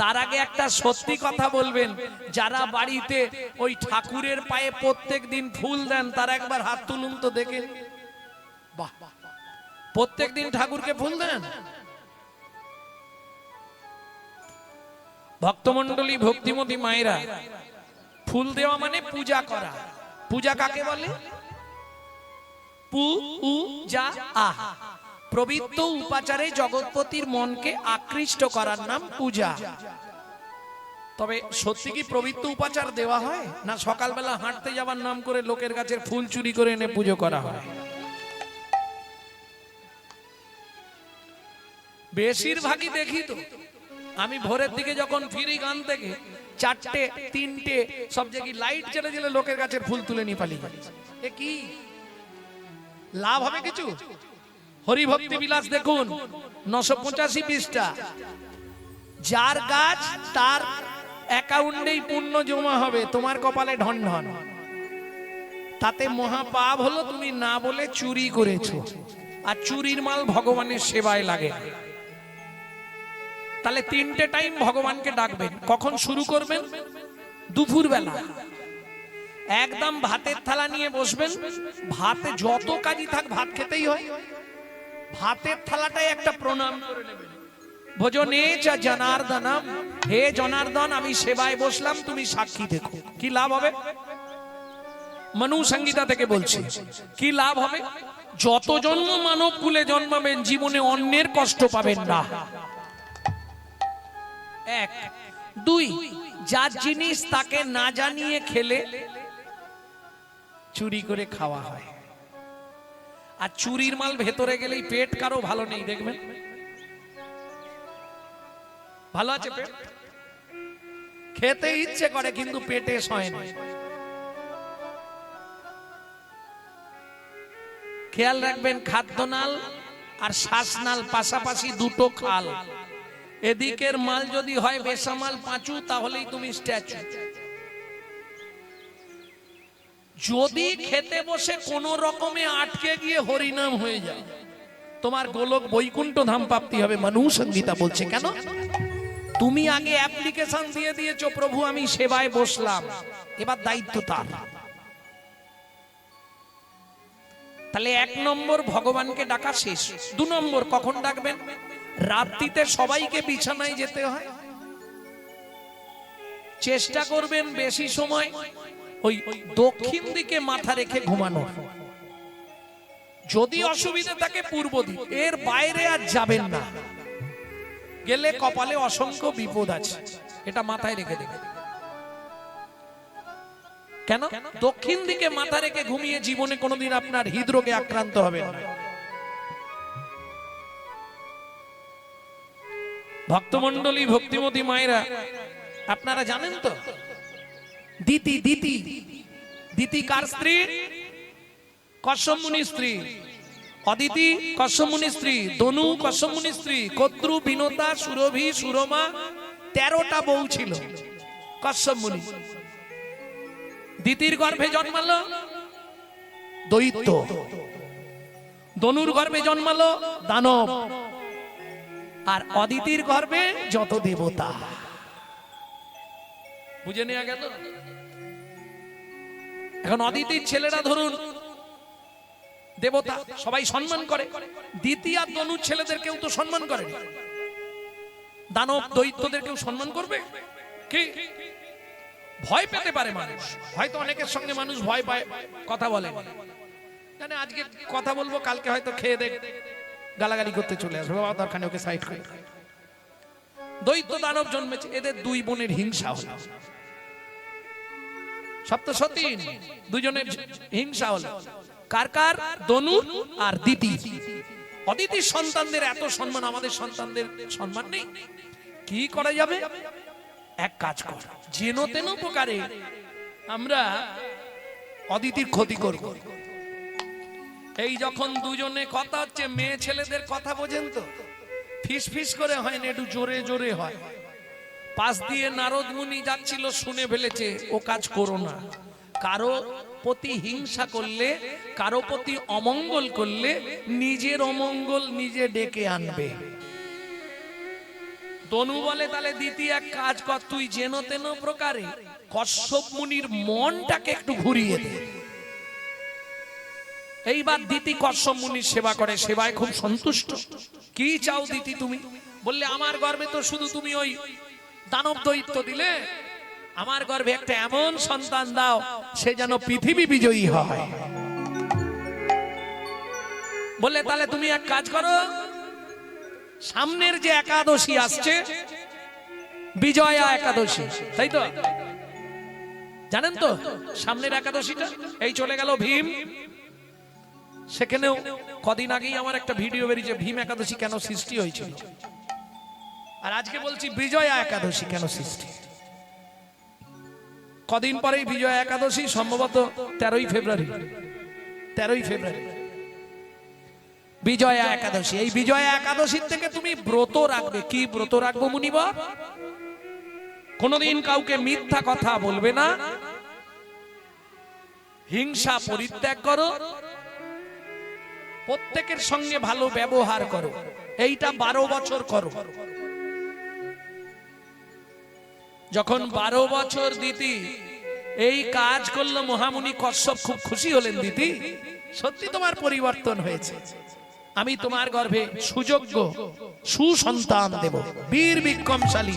তার আগে একটা সত্যি কথা বলবেন, যারা বাড়িতে ওই ঠাকুরের পায়ে প্রত্যেক দিন ফুল দেন তারা একবার হাত তুলুন তো দেখেন। বাহ, প্রত্যেক দিন ঠাকুরকে ফুল দেন? ভক্তমণ্ডলী, ভক্তিমতী মায়েরা, ফুল দেওয়া মানে পূজা করা। পূজা কাকে বলে? পূজা। পবিত্র উপাচারে জগৎপতির মনকে আকৃষ্ট করার নাম পূজা। তবে সত্যি কি পবিত্র উপাচার দেওয়া হয়? না সকালবেলা হাঁটতে যাবার নাম করে লোকের কাছে ফুল চুরি করে এনে পুজো করা হয়? বেশিরভাগই দেখি তো আমি ভোরের দিকে যখন ফিরি গান থেকে, 4টে 3টে সব জায়গায় লাইট জ্বলে জ্বলে লোকের কাছে ফুল তুলে নিয়ে পালিয়ে যাচ্ছে। এ কি লাভ হবে কিছু? হরি ভক্তি বিলাস দেখুন 985 পৃষ্ঠা। যার গাছ তার অ্যাকাউন্টেই পুণ্য জমা হবে, তোমার কপালে ঢন ঢন। তাতে মহাপাপ হলো তুমি না বলে চুরি করেছো, আর চুরির মাল ভগবানের সেবায় লাগে। তাহলে 3টে টাইম ভগবানকে ডাকবেন। কখন শুরু করবেন? দুপুর বেলা। একদম ভাতের থালা নিয়ে বসবেন, ভাতে যত কাজই থাক ভাত খেতেই হয়, ভাতের থালাটাই একটা প্রণাম করে নেবেন। ভজনে চা জনার্দনম, হে জনার্দন আমি সেবায় বসলাম, তুমি সাক্ষী দেখো। কি লাভ হবে? মনু সংগীতা থেকে বলছি, কি লাভ হবে? যত জন্ম মানব কুলে জন্মাবেন জীবনে অন্যের কষ্ট পাবেন না। 1 2 যার জিনিস তাকে না জানিয়ে খেলে চুরি করে খাওয়া হয়, আর চুরির মাল ভেতরে গেলেই পেট কারো ভালো নেই দেখবেন। ভালো আছে পেট? খেতে ইচ্ছে করে কিন্তু পেটে সয় না। খেয়াল রাখবেন, খাদ্যনাল আর শ্বাসনাল পাশাপাশি দুটো খাল। এদিকের মাল যদি হয় বেসামাল পাঁচু, তাহলেই তুমি স্ট্যাচু। যদি খেতে বসে কোন রকমে আটকে গিয়ে হরিনাম হয়ে যায়, তোমার গোলক বৈকুণ্ঠ ধাম প্রাপ্তি হবে। মানুষ সংগীতা বলছে কেন? তুমি আগে অ্যাপ্লিকেশন দিয়ে দিয়েছো, প্রভু আমি সেবায় বসলাম, এবার দায়িত্ব তার। তাহলে 1 নম্বর ভগবানকে ডাকা শেষ। 2 নম্বর কখন ডাকবেন? রাত্রিতে সবাইকে বিছানায় যেতে হয়, চেষ্টা করবেন বেশি সময় ওই দক্ষিণ দিকে মাথা রেখে ঘুমানো। যদি অসুবিধা থাকে পূর্ব দিক, এর বাইরে আর যাবেন না। গেলে কপালে অসংখ্য বিপদ আছে, এটা মাথায় রেখে দেবেন। কেন? দক্ষিণ দিকে মাথা রেখে ঘুমিয়ে জীবনে কোনোদিন আপনার হৃদরোগে আক্রান্ত হবে না। ভক্তমণ্ডলী, ভক্তিমতী মায়েরা, আপনারা জানেন তো দিতি দিতি দিতি কার স্ত্রী? কশ্যপ মুনির স্ত্রী। অদিতি কশ্যপ মুনির স্ত্রী, দনু কশ্যপ মুনির স্ত্রী, কদ্রু, বিনতা, সুরভি, সুরমা, 13টা বউ ছিল কশ্যপ মুনি। দিতির গর্ভে জন্মালো দৈত্য, দনুর গর্ভে জন্মালো দানব, আর অদিতির গর্ভে যত দেবতা। বুঝে নেওয়া গেল? এখন অদিতির ছেলেরা ধরুন দেবতা, সবাই সম্মান করে। দ্বিতীয় আর দনুর ছেলেদের কেউ তো সম্মান করে না। দানব দৈত্যদের কেউ সম্মান করবে কি? ভয় পেতে পারে মানুষ, হয়তো অনেকের সঙ্গে মানুষ ভয় পায়, কথা বলে জানে আজকে কথা বলবো, কালকে হয়তো খেয়ে দেখ গালাগালি করতে চলে আসবে, বাবা দরকার ওকে সাইড করে। দৈত্য দানব জন্মেছে, এদের 2 বোনের হিংসা হলো। সপ্তসতী দুজনের হিংসা হলো। কার কার? দনু আর দিতি। অদিতির সন্তানদের এত সম্মান, আমাদের সন্তানদের সম্মান নেই। কি করা যাবে? এক কাজ কর, যেন তেন প্রকারে আমরা অদিতির ক্ষতি করব। এই যখন দুজনে কথা হচ্ছে, মেয়ে ছেলেদের কথা বোঝেন তো, ফিস ফিস করে হয় না, একটু জোরে জোরে হয়। পাশ দিয়ে নারদ মুনি যাচ্ছিল, শুনে ফেলেছে, ও কাজ করো না। কারো প্রতি হিংসা করলে, কারো প্রতি অমঙ্গল করলে নিজের অমঙ্গল নিজে ডেকে আনবে। তনু বলে তাহলে দিতি এক কাজ কর, তুই যেন তেন প্রকারে কশ্যপ মুনির মনটাকে একটু ঘুরিয়ে দে। এইবার দিতি কশ্যপ মুনির সেবা করে, সেবায় খুব সন্তুষ্ট। কি চাও দিতি তুমি? বললে আমার গর্ভে তো শুধু তুমি ওই দানব দৈত্য দিলে, আমার গর্ভে একটা এমন সন্তান দাও সে যেন পৃথিবী বিজয়ী হয়। বললে তাহলে তুমি এক কাজ করো, সামনের যে একাদশী আসছে, বিজয়া একাদশী, তাই তো জানেন তো সামনের একাদশীটা? এই চলে গেল ভীম, সেখানেও কদিন আগেই আমার একটা ভিডিও বেরিয়েছে ভীম একাদশী কেন সৃষ্টি হয়েছিল। আর আজকে বলছি বিজয়া একাদশী কেন সৃষ্টি। কদিন পরেই বিজয়া একাদশী, সম্ভবত 13ই ফেব্রুয়ারি। বিজয়া একাদশী। এই বিজয়া একাদশীর থেকে তুমি ব্রত রাখবে। কি ব্রত রাখবো মুনিবর? কোনদিন কাউকে মিথ্যা কথা বলবে না, হিংসা পরিত্যাগ করো, প্রত্যেকের সঙ্গে ভালো ব্যবহার করো। এইটা 12 বছর করো। যখন 12 বছর দিতি এই কাজ করলো, মহামুনি কশ্যপ খুব খুশি হলেন। দিতি সত্যি তোমার পরিবর্তন হয়েছে, আমি তোমার গর্ভে সুযোগ্য সুসন্তান দেব, বীর বিক্রমশালী।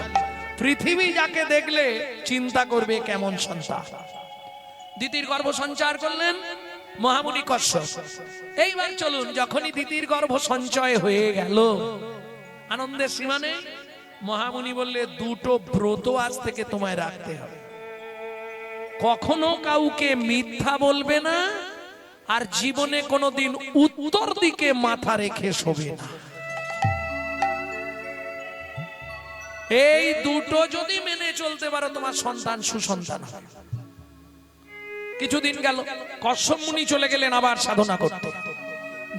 পৃথিবী যাকে দেখলে চিন্তা করবে কেমন সন্তান। দিতির গর্ভ সঞ্চার করলেন মহামুনি কশ্যপ। এইবার চলুন, যখনই দিতির গর্ভ সঞ্চয় হয়ে গেল, আনন্দের সীমা নেই। মহামুনি বললে 2টো ব্রত আজ থেকে তোমায় রাখতে হবে। কখনো কাউকে মিথ্যা বলবে না, আর জীবনে কোনোদিন উত্তর দিকে মাথা রেখে শোবে না। এই দুটো যদি মেনে চলতে পারো তোমার সন্তান সুসন্তান হবে। কিছুদিন গেল, কশ্যপ মুনি চলে গেলেন আবার সাধনা করতে।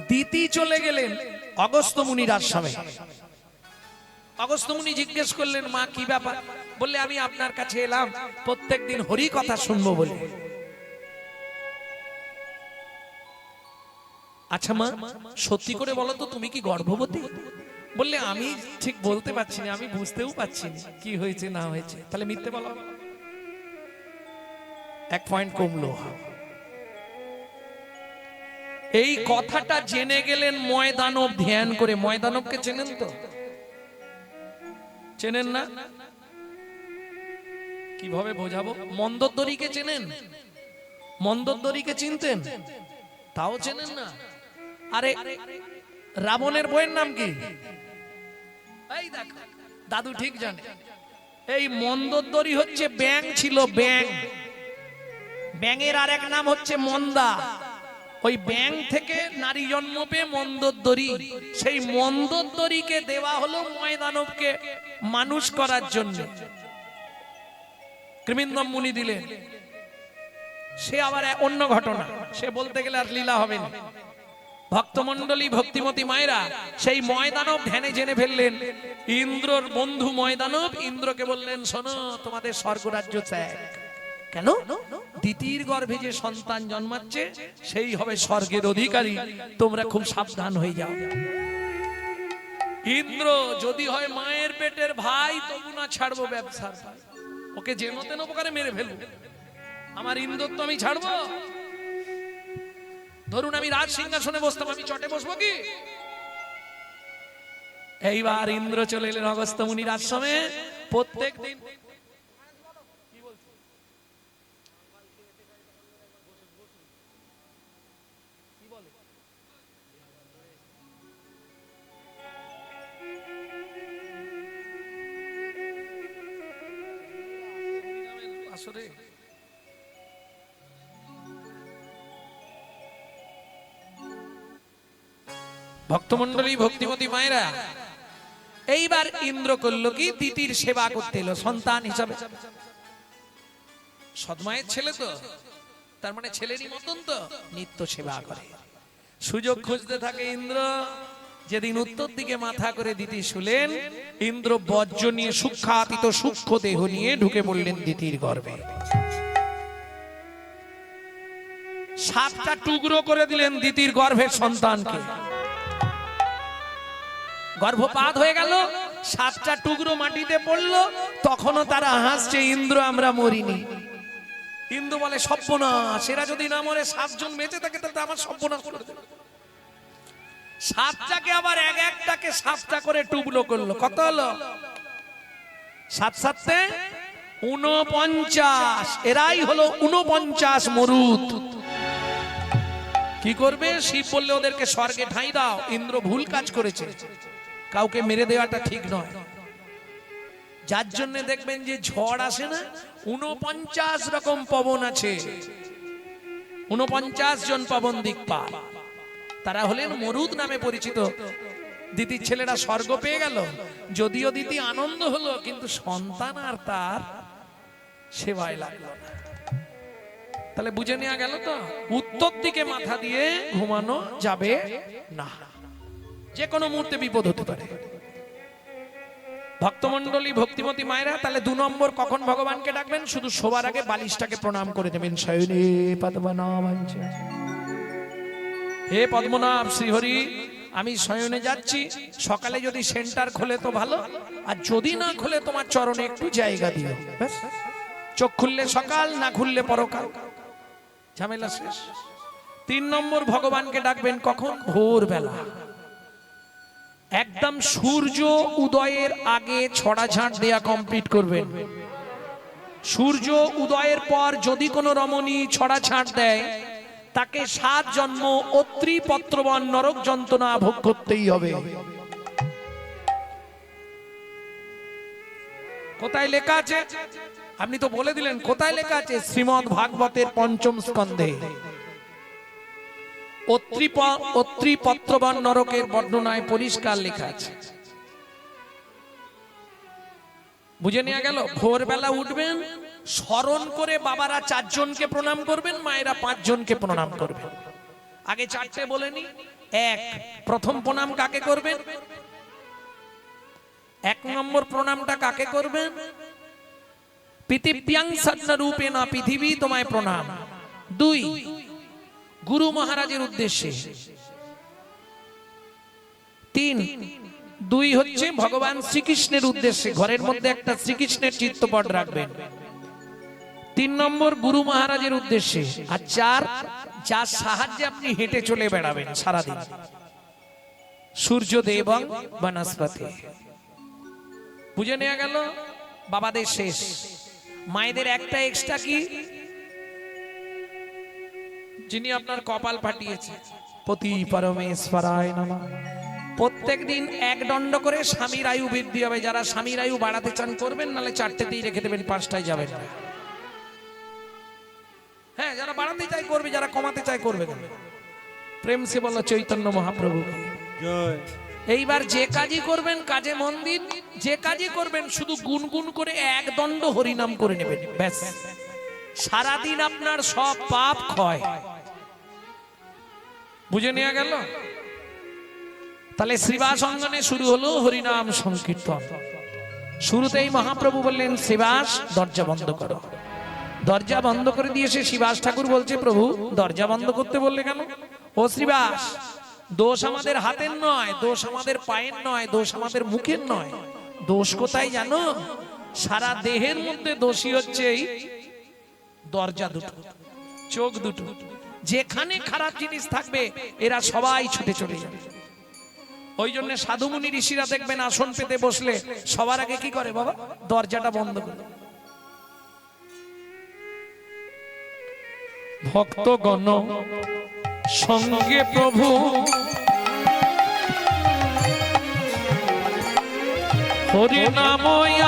দিতি চলে গেলেন অগস্ত্য মুনির আশ্রমে। অগস্ত্য মুনি জিজ্ঞেস করলেন, মা কি ব্যাপার? বললে, আমি আপনার কাছে এলাম প্রত্যেকদিন হরি কথা শুনবো বলে। আচ্ছা মা, সত্যি করে বলো তো, তুমি কি গর্ভবতী? বললে, আমি ঠিক বলতে পারছি না, আমি বুঝতেও পারছি না কি হয়েছে না হয়েছে। তাহলে মিথ্যে বলো। এক পয়েন্ট কমলো। এই কথাটা জেনে গেলেন ময়দানব ধ্যান করে। ময়দানবকে চেনেন তো? চেনেন না? কিভাবে বোঝাবো? মন্দোদরীকে চেনেন? মন্দোদরীকে চিনতেন? তাও চেনেন না? আরে রাবণের বইয়ের নাম কি? এই দেখ, দাদু ঠিক জানে। এই মন্দোদরী হচ্ছে ব্যাং ছিল, ব্যাং। ব্যাঙের আর এক নাম হচ্ছে মন্দা। ওই ব্যাং থেকে নারী জন্ম পেয়ে মন্দোদরী। সেই মন্দোদরীকে দেওয়া হলো ময়দানবকে মানুষ করার জন্য। কৃমিন্দম মুনি দিলেন। সে আবার অন্য ঘটনা, সে বলতে গেলে আর লীলা হবে না। ভক্তমণ্ডলী, ভক্তিমতী মায়েরা সেই ময়দানব ধ্যানে জেনে ফেললেন। ইন্দ্রর বন্ধু ময়দানব ইন্দ্রকে বললেন, শোনো, তোমাদের স্বর্গরাজ্য চাই। কেন? দিতির গর্ভে যে সন্তান জন্মাচ্ছে সেই হবে স্বর্গের অধিকারী, তোমরা খুব সাবধান হয়ে যাও। ইন্দ্র যদি হয় মায়ের পেটের ভাই, তবু না ছাড়বো ব্যবসার ভাই, ওকে যেন তেন প্রকারে মেরে ফেলবো। আমার ইন্দ্র তো আমি ছাড়বো? ধরুন আমি রাজ সিংহাসনে বসতাম, আমি চটে বসবো কি? এইবার ইন্দ্র চলে এলেন অগস্ত্য মুনির আশ্রমে। প্রত্যেক দিন আসলে ভক্তমণ্ডলী, ভক্তিমতী মায়েরা, এইবার ইন্দ্র করলো কি, দিতির সেবা করতে এলো সন্তান হিসাবে। সৎমায়ের ছেলে তো, তার মানে ছেলেরই মতন তো, নিত্য সেবা করে। সুযোগ খুঁজতে থাকে ইন্দ্র। যেদিন উত্তর দিকে মাথা করে দিতি শুলেন, ইন্দ্র বজ্র নিয়ে সূক্ষ্মাতীত সূক্ষ্ম দেহ নিয়ে ঢুকে পড়লেন দিতির গর্ভে। 7টা টুকরো করে দিলেন দিতির গর্ভের সন্তানকে। গর্ভপাত হয়ে গেল, 7টা টুকরো মাটিতে পড়লো। তখনও তারা হাসছে, ইন্দ্র আমরা মরিনি। ইন্দ্র বলে, সর্বনাশ, এরা যদি না মরে 7 জন বেঁচে থাকে তাহলে আমার সর্বনাশ করে দেবে। 7টাকে আবার এক একটাকে 7টা করে টুকরো করলো। কত হলো? 7 7 49। এরাই হলো 49 মরুদ। কি করবে? শিব বললে ওদেরকে স্বর্গে ঠাঁই দাও। ইন্দ্র ভুল কাজ করেছে, কাউকে মেরে দেওয়াটা ঠিক নয়। যার জন্য দেখবেন যে ঝড় আসে না, 49 রকম পবন আছে। 49 জন পবন দিকপাল, তারা হলেন মরুদ নামে পরিচিত। দিতির ছেলেরা স্বর্গ পেয়ে গেল। যদিও দিতি আনন্দ হলো, কিন্তু সন্তান আর তার সেবায় লাগলো না। তাহলে বুঝে নেওয়া গেল তো, উত্তর দিকে মাথা দিয়ে ঘুমানো যাবে না, যে কোনো মুহূর্তে বিপদ হতে পারে। ভক্তমণ্ডলী, ভক্তিমতী মায়েরা, তাহলে 2 নম্বর কখন ভগবানকে ডাকবেন? শুধু শোবার আগে বালিশটাকে প্রণাম করে দেবেন। শয়নে পদ্মনাভ, হে পদ্মনাভ শ্রীহরি, আমি শয়নে যাচ্ছি। সকালে যদি সেন্টার খোলে তো ভালো, আর যদি না খোলে তোমার চরণে একটু জায়গা দিও। চোখ খুললে সকাল, না খুললে পরকাল, ঝামেলা শেষ। 3 নম্বর ভগবানকে ডাকবেন কখন? ভোরবেলা, একদম সূর্য উদয়ের আগে ছড়া ঝাঁট দেয়া কমপ্লিট করবেন। সূর্য উদয়ের পর যদি কোনো রমণী ছড়া ঝাঁট দেয়, তাকে 7 জন্ম অত্রি পত্রবন নরক যন্ত্রণা ভোগ করতেই হবে। কোথায় লেখা আছে? আপনি তো বলে দিলেন। কোথায় লেখা আছে? শ্রীমদ্ ভাগবতের 5ম স্কন্ধে অত্রি পত্রবন নরকের বর্ণনায় পরিষ্কার লেখা আছে। বুঝে নেওয়া গেল? ভোরবেলা উঠবেন, স্মরণ করে বাবারা 4 জনকে প্রণাম করবেন, মায়েরা 5 জনকে প্রণাম করবেন। আগে 4টে বলে নি। 1, প্রথম প্রণাম কাকে করবেন? 1 নম্বর প্রণামটা কাকে করবেন? পৃথিব্যাং সত্য রূপে না, পৃথিবী তোমায় প্রণাম। 2, গুরু মহারাজের উদ্দেশ্যে। 3, 2 হচ্ছে ভগবান শ্রীকৃষ্ণের উদ্দেশ্যে, ঘরের মধ্যে একটা শ্রীকৃষ্ণের চিত্রপট রাখবেন। 3 নম্বর গুরু মহারাজের উদ্দেশ্যে। আর 4, যার সাহায্যে আপনি হেঁটে চলে বেড়াবেন সারাদিন, সূর্যদেব এবং বনস্পতি। বুঝে নেওয়া গেল? বাবাদের শেষ। মায়েদের একটা এক্সট্রা কি, যিনি আপনার কপাল ফাটিয়েছে, পতি পরমেশ্বরায় নমঃ। প্রত্যেক দিন 1 দণ্ড করে স্বামীর আয়ু বৃদ্ধি হবে। যারা স্বামীর আয়ু বাড়াতে চান করবেন, নাহলে 4টেতেই রেখে দেবেন, 5টায় যাবেন না। হ্যাঁ, যারা বাড়াতে চাই করবে, যারা কমাতে চাই করবে না। প্রেম সে বলো চৈতন্য মহাপ্রভু। জয়। এইবার যে কাজই করবেন কাজে মন দিন, যে কাজই করবেন শুধু গুনগুন করে 1 দণ্ড হরিনাম করে নেবেন, ব্যাস। সারাদিন আপনার সব পাপ ক্ষয়। বুঝে নেওয়া গেল? তাহলে শ্রীবাস অঙ্গনে শুরু হলো হরিনাম সংকীর্তন। শুরুতেই মহাপ্রভু বললেন, শ্রীবাস দরজা বন্ধ করো। দরজা বন্ধ করে দিয়েছে। শ্রীবাস ঠাকুর বলছে, প্রভু দরজা বন্ধ করতে বললে কেন? ও শ্রীবাস, দোষ আমাদের হাতের নয়, দোষ আমাদের পায়ের নয়, দোষ আমাদের মুখের নয়। দোষ কোথায় জানো? সারা দেহের মধ্যে দোষী হচ্ছে এই দরজা দুটো, চোখ দুটো। যেখানে খারাপ জিনিস থাকবে এরা সবাই ছুটে চলে যাবে। ওই জন্য সাধুমুনি ঋষিরা দেখবেন আসন পেতে বসলে সবার আগে কি করে? বাবা দরজাটা বন্ধ করে। ভক্তগণ সঙ্গে প্রভু হরিনাম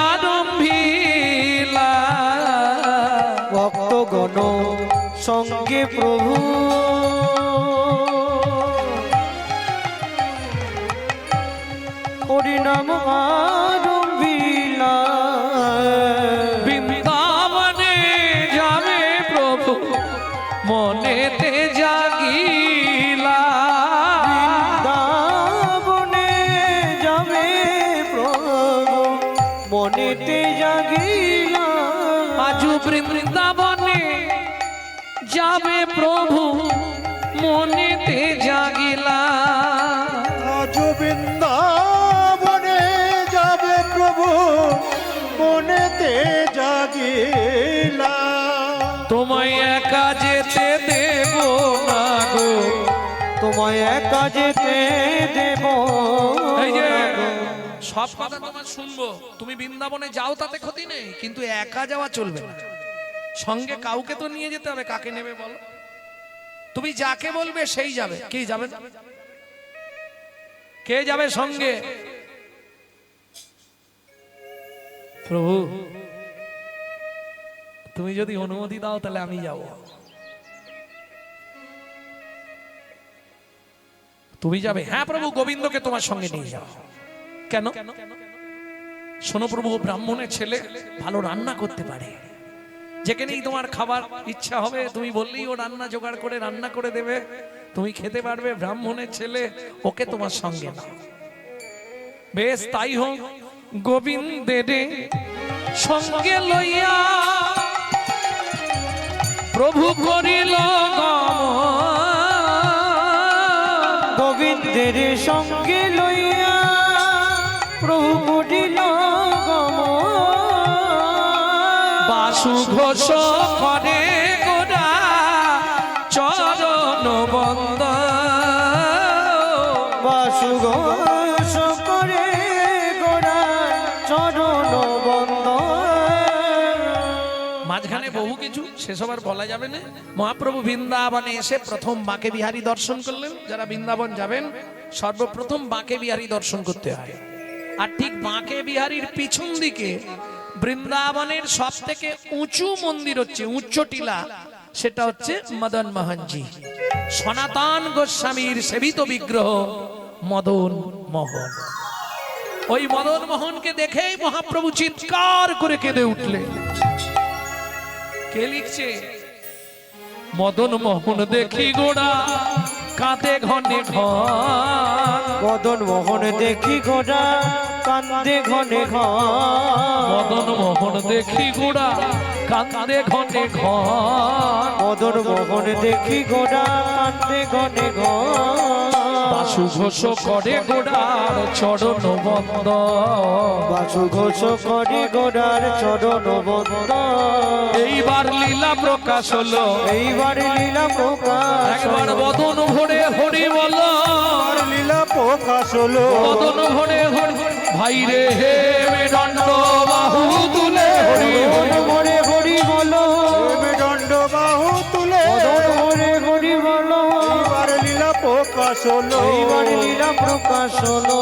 আরম্ভিলা। ভক্তগণ সঙ্গে প্রভু হরিনাম আরম্ভিলা। বৃন্দাবনে যাবে প্রভু মনেতে জাগিলা। বৃন্দাবনে যাবে প্রভু মনেতে জাগিলা। আজু বৃন্দাবনে যাবে প্রভু মনেতে জাগিলা। আজ বৃন্দাবনে যাবে প্রভু মনেতে জাগিলা। তোমায় একা যেতে দেব না গো, তোমায় একা যেতে দেব এই যে না গো। সব কথা তোমার শুনবো, তুমি বৃন্দাবনে যাও তাতে ক্ষতি নেই, কিন্তু একা যাওয়া চলবে না। সঙ্গে কাউকে তো নিয়ে যেতে হবে। কাকে নেবে বলো? তুমি যাকে বলবে সেই যাবে। কে যাবে? কে যাবে সঙ্গে? প্রভু তুমি যদি অনুমতি দাও তাহলে আমি যাব। তুমি যাবে? হ্যাঁ প্রভু, গোবিন্দকে তোমার সঙ্গে নিয়ে যাও। কেন? শোনো প্রভু, ব্রাহ্মণের ছেলে ভালো রান্না করতে পারে। যেখানেই তোমার খাবার ইচ্ছা হবে তুমি বললেই ও রান্না জোগাড় করে রান্না করে দেবে, তুমি খেতে পারবে। ব্রাহ্মণের ছেলে, ওকে তোমার সঙ্গে নাও। বেশ তাই হোক। গোবিন্দের সঙ্গে লইয়া প্রভু করিল গমন। গোবিন্দের সঙ্গে লইয়া প্রভু করিল গমন। বাসু ঘোষ করে গোরা চরণ বন্দ। বাসু ঘোষ করে গোরা চরণ বন্দ। মাঝখানে বহু কিছু, সেসব আর বলা যাবে না। মহাপ্রভু বৃন্দাবনে এসে প্রথম বাঁকে বিহারী দর্শন করলেন। যারা বৃন্দাবন যাবেন সর্বপ্রথম বাঁকে বিহারী দর্শন করতে হয়। আর ঠিক বাঁকে বিহারীর পিছন দিকে বৃন্দাবনের সব থেকে উঁচু মন্দির হচ্ছে, উচ্চ টিলা, সেটা হচ্ছে মদন মোহনজি, সনাতন গোস্বামীর সেবিত বিগ্রহ মদন মোহন। ওই মদন মোহনকে দেখেই মহাপ্রভু চিৎকার করে কেঁদে উঠলেন। কে লিখছে? মদন মোহন দেখি গোড়া কাঁদে ঘনে ঘন। মদন মোহন দেখি গোড়া কান্দে ঘনে ঘন। মদন মোহন দেখি গোড়া কাঁদে ঘনে ঘন। মদন মোহন দেখি গোড়া কান্দে ঘনে ঘন। বাসু ঘোষ করে গোড়ার চরণ বন্দ। বাসু ঘোষ করে গোড়ার চরণ বন্দ। এইবার লীলা প্রকাশ হলো, এইবার লীলা প্রকাশ একবার বদন ভরে হরি বলো। আর লীলা প্রকাশ হলো। বদন ভরে হরি ভাই রে হে দণ্ড বাহু তুলে হরি হরি। ভরে হরি বলো। দণ্ড বাহু তুলে মদন ভরে হরি বলো। এইবার লীলা প্রকাশ হলো। এইবার লীলা প্রকাশ হলো।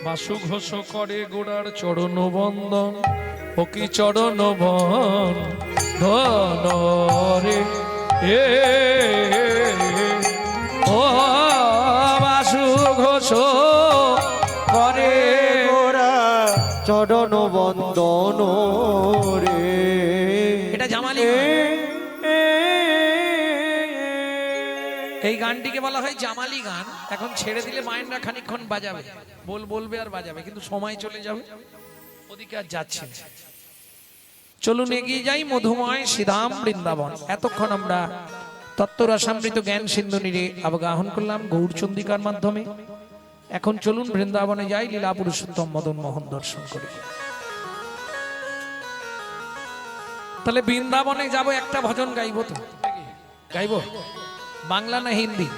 বাসু ঘোষ করে গোড়ার চরণ বন্দন। ও কি চরণ বন্দন রে এ ও বাসু ঘোষ করে গোরা চরণ বন্দন রে। এটা জামালি গান। এই গানটিকে বলা হয় জামালি গান। এখন ছেড়ে দিলে মায়েরা খানিকক্ষণ বাজাবে, বলবে আর বাজাবে, কিন্তু সময় চলে যাবে, ওদিকে আর যাচ্ছে না। চলুন এগিয়ে যাই মধুময় শ্রীধাম বৃন্দাবন। এতক্ষণ আমরা তত্ত্বরসামৃত জ্ঞান সিন্ধু নীরে অবগাহন করলাম গৌরচন্দিকার মাধ্যমে। এখন চলুন বৃন্দাবনে যাই, লীলা পুরুষোত্তম মদন মোহন দর্শন করি। তাহলে বৃন্দাবনে যাব, একটা ভজন গাইবো তো? গাইবো? বাংলা না হিন্দি?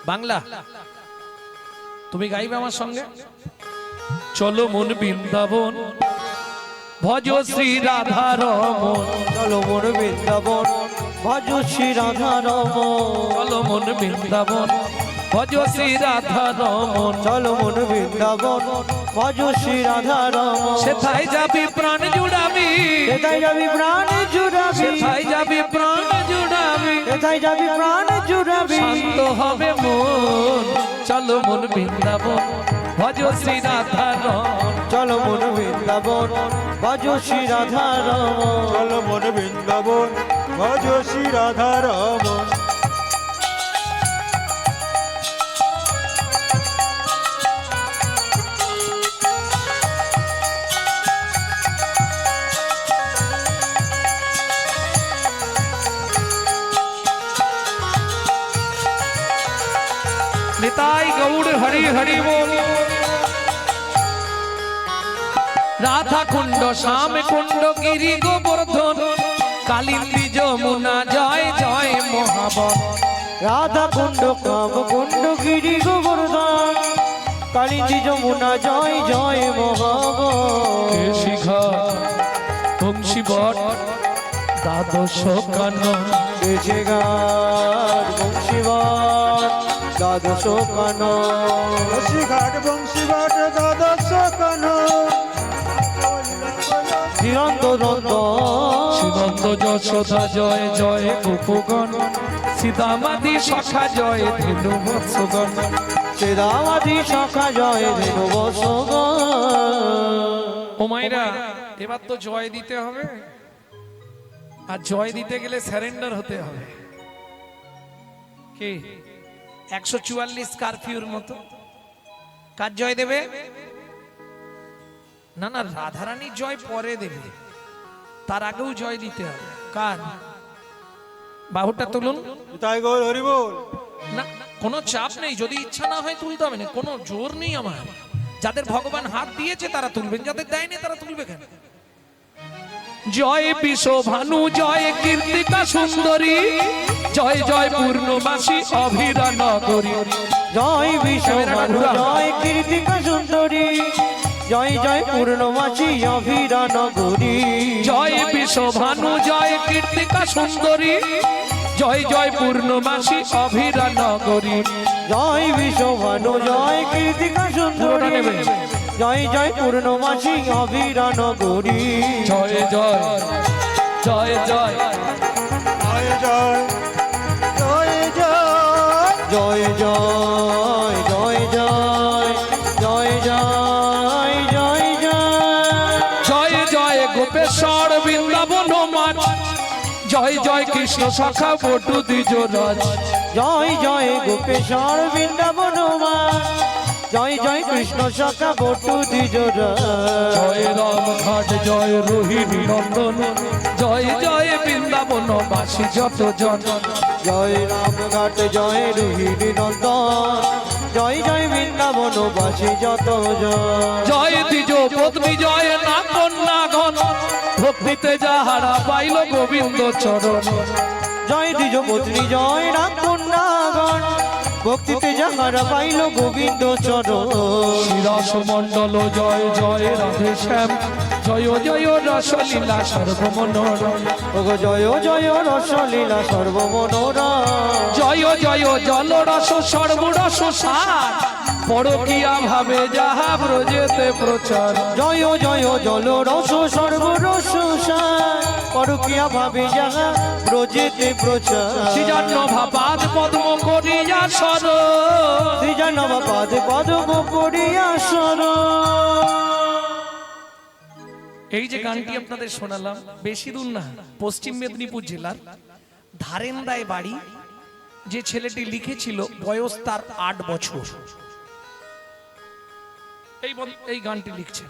বাংলা। তুমি গাইবে আমার সঙ্গে? চলো মন বৃন্দাবন ভজ শ্রী রাধা রমন। চলো মন বৃন্দাবন ভজ শ্রী রাধা রমন। চলো মন বৃন্দাবন ভজ শ্রী রাধা রমন। চলো মন বৃন্দাবন ভজ শ্রী রাধা রমন। সেথায় যাবি প্রাণ জুড়াবি, সেথায় যাবি প্রাণ জুড়াবি। সেথায় যাবি প্রাণ জুড়াবি, সেথায় যাবি প্রাণ জুড়াবি। শান্ত হবে মন। চলো মন বৃন্দাবন ভজ শ্রী রাধা রমন। চলো মন বৃন্দাবন ভজ শ্রী রাধা রমন। চলো মন বৃন্দাবন ভজ শ্রী রাধা রমন। নিতাই গৌড় হরি হরি বল। রাধা কুণ্ড শ্যাম কুণ্ড গিরি গোবর্ধন কালিন্দী যমুনা জয় জয় মহাবন। রাধা কুণ্ড কাম কুণ্ড গিরি গোবর্ধন কালিন্দী যমুনা জয় জয় মহাবন। শিখর বংশীবট দ্বাদশ কানন। বেজে গান বংশীবান দ্বাদশ কানন। ঘাট বংশীবাট দ্বাদশ কানন। চিরন্ত দ্বন্দ্ব শ্রীনন্দ যশোদা জয় জয় গোপগণ। সীতামাদি সখা জয় ধেনু বৎসগণ। শ্রীরামাদি শাখা জয় ধেনু বৎসগণ। ও মাইরা, এবার তো জয় দিতে হবে, আর জয় দিতে গেলে স্যারেন্ডার হতে হবে। কি 144 কারফিউর মতো? কার জয় দেবে? না না, রাধারানীর জয় পরে দেবে, তার আগেও জয় দিতে হবে। কার? বাহুটা তুলুন। তাই গৌর হরি বল। না, কোনো চাপ নেই, যদি ইচ্ছা না হয় তুলতে হবে না, কোনো জোর নেই আমার। যাদের ভগবান হাত দিয়েছে তারা তুলবেন, যাদের দেয়নি তারা তুলবে কেন? জয় বিশ্বভানু জয় কীর্তিকা সুন্দরী জয় জয় পূর্ণবাসী অভিরা নগরী। জয় বিশ্বভানু জয় কীর্তিকা সুন্দরী জয় জয় পূর্ণমাসী অভিরা নগরী। জয় বিশ্বভানু জয় কীর্তিকা সুন্দরী জয় জয় পূর্ণমাসী অভিরা নগরী। জয় বিশ্বভানু জয় কীর্তিকা সুন্দরী জয় জয় পূর্ণমাসী অভিরা নগরী। জয় জয় জয় জয় জয় জয় জয় জয় জয় জয় জয় জয় কৃষ্ণ সখা বটু দ্বিজ রাজ। জয় জয় গোপেশ্বর বৃন্দাবন মাস, জয় জয় কৃষ্ণ সখা বটু দ্বিজরা। জয় রাম ঘাট জয় রোহিণী নন্দন, জয় জয় বৃন্দাবন বাসী যত জন। জয় রামঘাট জয় রোহিণী নন্দন, জয় জয় বৃন্দাবন বাসী যত জন। জয় দ্বিজ পত্নী জয় না কন্যাগণ, ভক্তিতে যাহারা পাইল গোবিন্দ চরণ। জয় দ্বিজ পত্নী জয় রাম কন্যাগণ, ভক্তিতে যাহারা পাইল গোবিন্দ চরণ। শ্রীরস মণ্ডল জয় জয় রাধে শ্যাম, জয় জয় রসলীলা সর্বমনোরম। ওগো জয় জয় রসলীলা সর্বমনোরম। জয় জয় জলরস সর্বরস সার, পরকিয়া ভাবে যাহা ব্রজেতে প্রচার। জয় জয় জল রস সর্বরস সার, পরকিয়া ভাবে যাহা ব্রজেতে প্রচার। সৃজন্য ভাবাদ পদ্ম করিয়া সর, শ্রীজনবা পাদে পদ্ম করিয়া সর। এই যে গানটি আপনাদের শোনালাম বেশি দূর না, পশ্চিম মেদিনীপুর জেলার ধারেন্দায় বাড়ি। যে ছেলেটি লিখেছিল বয়স তার 8 বছর, এই গানটি লিখছেন।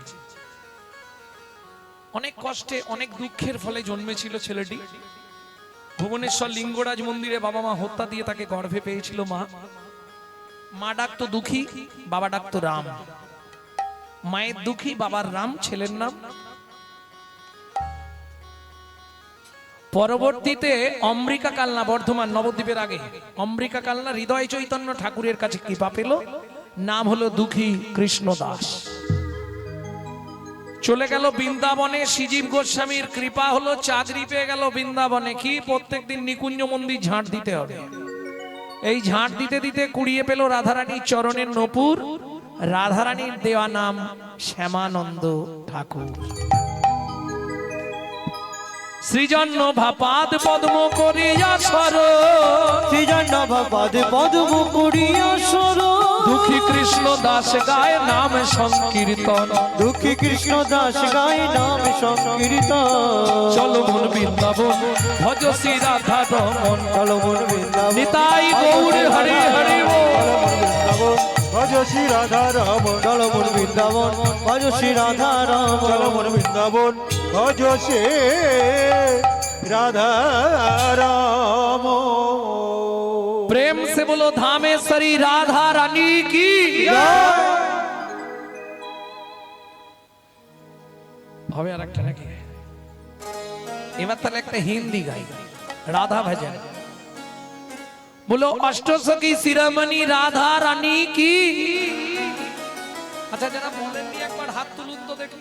অনেক কষ্টে অনেক দুঃখের ফলে জন্মেছিল ছেলেটি। ভুবনেশ্বর লিঙ্গরাজ মন্দিরে বাবা মা হত্যা দিয়ে তাকে গর্ভে পেয়েছিল মা। মা ডাকতো দুঃখী, বাবা ডাকতো রাম। মায়ের দুঃখী, বাবার রাম, ছেলের নাম। পরবর্তীতে অম্বিকা কালনা, বর্ধমান নবদ্বীপের আগে অম্বিকা কালনা হৃদয় চৈতন্য ঠাকুরের কাছে কৃপা পেল, নাম হলো দুঃখী কৃষ্ণ দাস। চলে গেল বৃন্দাবনে, শ্রীজীব গোস্বামীর কৃপা হলো চাকরি পেয়ে গেল বৃন্দাবনে। কি প্রত্যেকদিন নিকুঞ্জ মন্দির ঝাঁট দিতে হবে। এই ঝাঁট দিতে দিতে কুড়িয়ে পেল রাধারানীর চরণের নূপুর। রাধারানীর দেওয়া নাম শ্যামানন্দ ঠাকুর। সৃজন্য ভাপাদ পদ্ম করিয়া সর, সৃজনবা পাদে পদ্ম করিয়া সর। দুঃখী কৃষ্ণ দাস গায় নাম সংকীর্তন। দুঃখী কৃষ্ণ দাস গায় নাম সংকীর্তন। চলো মন বৃন্দাবন ভজ শ্রী রাধা রমন। চলো মন বৃন্দাবন নিতাই গৌর হরি হরি বল। ভজ শ্রী রাধা রমন, চলো মন বৃন্দাবন ভজ শ্রী রাধা চলো রমন। মন বৃন্দাবন ভজ শ্রী রাধা রমন। प्रेम से बोलो धामेश्वरी राधा रानी की। হবে আর একটা নাকি? এবার তাহলে একটা হিন্দি গাই, রাধা ভজন। बोलो अष्टसखी शिरोमणि राधा रानी की। আচ্ছা যারা বলেননি একবার হাত তুলুন তো দেখি।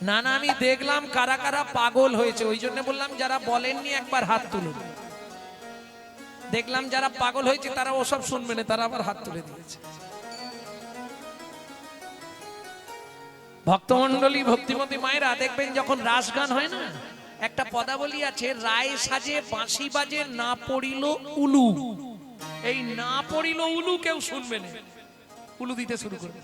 না না, আমি দেখলাম কারা কারা পাগল হয়েছে, ওই জন্য বললাম যারা বলেননি একবার হাত তুলুন। দেখলাম যারা পাগল হয়েছে তারা ওসব শুনবে না, তারা আবার হাত তুলে দিয়েছে। ভক্তমণ্ডলী, ভক্তিমতী মায়েরা দেখবেন যখন রাস গান হয় না, একটা পদাবলী আছে, রায় সাজে বাঁশি বাজে না পড়িল উলু। এই না পড়িল উলু কেউ শুনবে না, উলু দিতে শুরু করবে।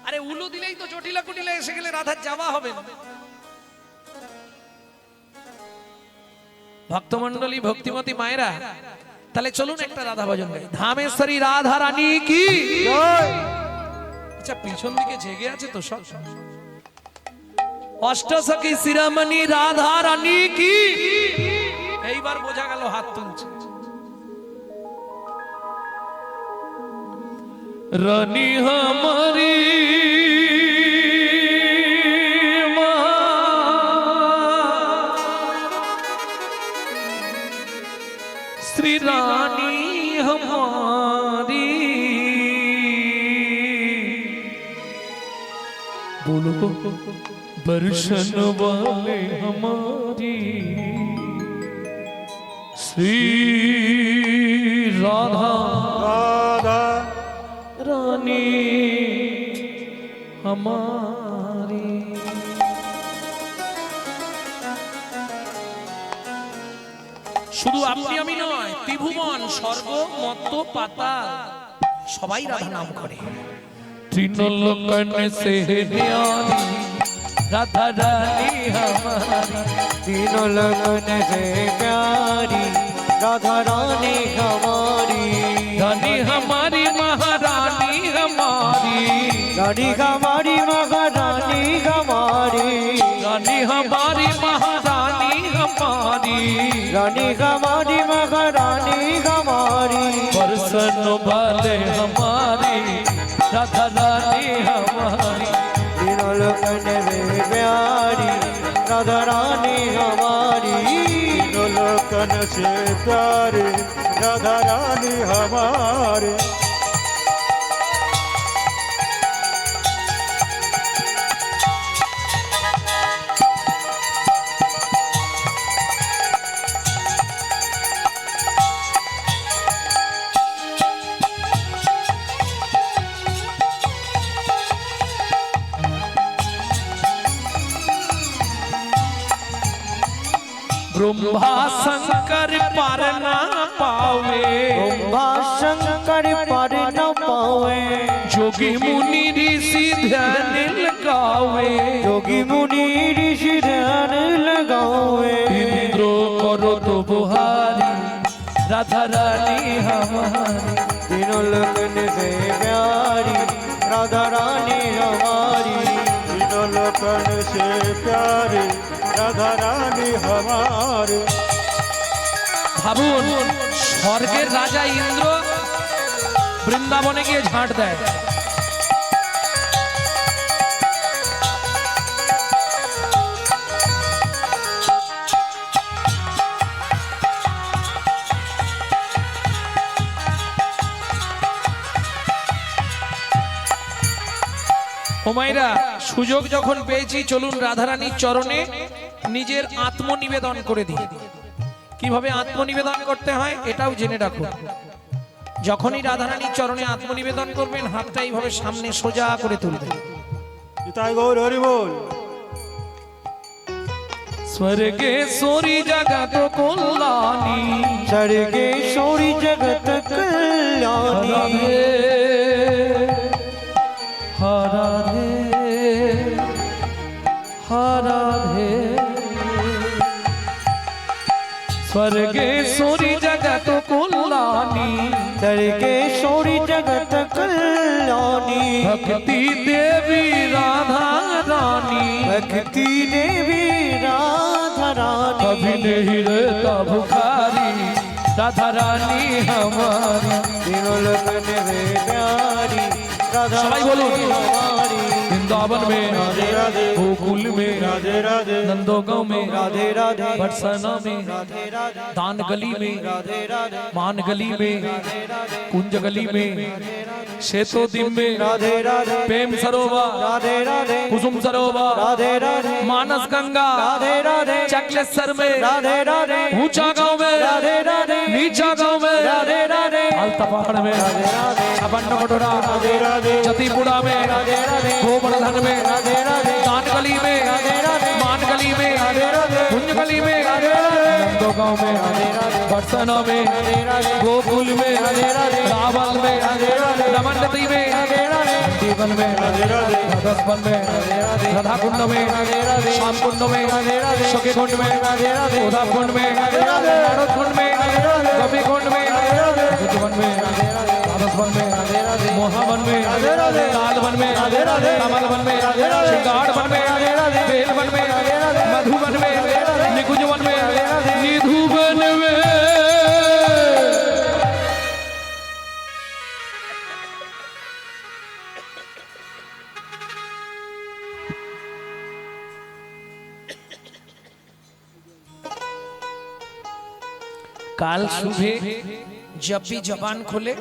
আরে উলু দিলেই তো জটিলা কুটিলা এসে গেলে রাধার যাওয়া হবে না। ভক্তমণ্ডলী, ভক্তিমতী মায়েরা, তাহলে চলুন একটা রাধা ভজন গাই। ধামেশ্বরী রাধা রানী কি। আচ্ছা পিছন দিকে জেগে আছে তো সব। অষ্টসখী শিরোমণি রাধা রানী কি। এইবার বোঝা গেল হাত তুলছে। রানী हमारी श्री रानी हमारी। बोलो बरसन वाले हमारी श्री राधा राधा रानी हमारी। শুধু আপনি আমি নয়, ত্রিভুবন, স্বর্গ, মর্ত্য, পাতাল সবাই রাধা নাম করে। तीनों लोकन से न्यारी राधा रानी हमारी, तीनों लगन से प्यारी राधा रानी हमारी, रानी हमारी महारानी हमारी, रानी हमारी महारानी हमारी, रानी हमारी महारानी हमारी, रानी हमारी महारानी हमारी, परसन वाले हमारी राधा रानी हमारी, तीनों लगन से प्यारी राधा रानी हमारी, तीनों लोकन से प्यारे राधा रानी हमारे। ब्रह्मा शंकर पार ना पावे, ब्रह्मा शंकर पर न पावे, जोगी मुनि ऋषि ध्यान लगावे, योगी मुनि ऋषि ध्यान लगावे, इंद्रो करो तो बुहारी राधा रानी हमारी, तीनों लगन से प्यारी राधा रानी हमारी, तीनों लोकन से प्यारे राधा रानी हमारे। ভাবুন স্বর্গের রাজা ইন্দ্র বৃন্দাবনে গিয়ে ঝাঁট দেয়, ওমাইরা সুযোগ যখন পেয়েছি চলুন রাধারানীর চরণে নিজের আত্মনিবেদন করে দিই। কিভাবে আত্মনিবেদন করতে হয় এটাও জেনে রাখুন। যখনই রাধারানীর চরণে আত্মনিবেদন করবেন হাতটা এইভাবে সামনে সোজা করে তুলবেন। নিতাই গৌর হরি বল। স্বর্গে সোরি জগত কল্যাণী, सर्गेश्वरी जगत कल्याणी, हराधे हराधे स्वर्गेश्वरी जगत कल्याणी, सर्गेश्वरी जगत कल्याणी, भक्ति देवी राधा रानी, भक्ति देवी राधा रानी, कभी नहीं रहता भुखारी राधा रानी हमारी। तीनों लगन से प्यारी राधा सबाई बोलो। रानी हमारी, वृंदावन में राधे राधे गोकुल में राधे राधे नंदोगांव में राधे राधे बरसाना में राधे राधे दान गली में राधे राधे मान गली में कुंज गली में शेतो दिन में राधे राधे प्रेम सरोवर राधे राधे कुसुम सरोवर राधे राधे मानस गंगा राधे राधे चकलेश्वर में राधे राधे ऊंचा गांव में राधे राधे नीचा गांव में राधे राधे अलता पहाड़ में छपन्न कटोरा राधे राधे जतीपुरा में राधे राधे गोवर्धन में राधे राधे दान गली में राधे राधे मान गली में राधे राधे कुंज गली में नंदोगांव में बरसाना में गोकुल में रावल में रमनती में जीवन में राधस्वन में राधा कुंड में श्याम कुंड में सखी कुंड में उधा कुंड में नारद कुंड में गोपी कुंड में वन में राधस्वन में मोहावन में लाल वन में कमल वन में श्रृंगार वन में बेल वन में मधुवन में निकुंज वन में निधु वन में। काल सुबह जब भी जबान खोले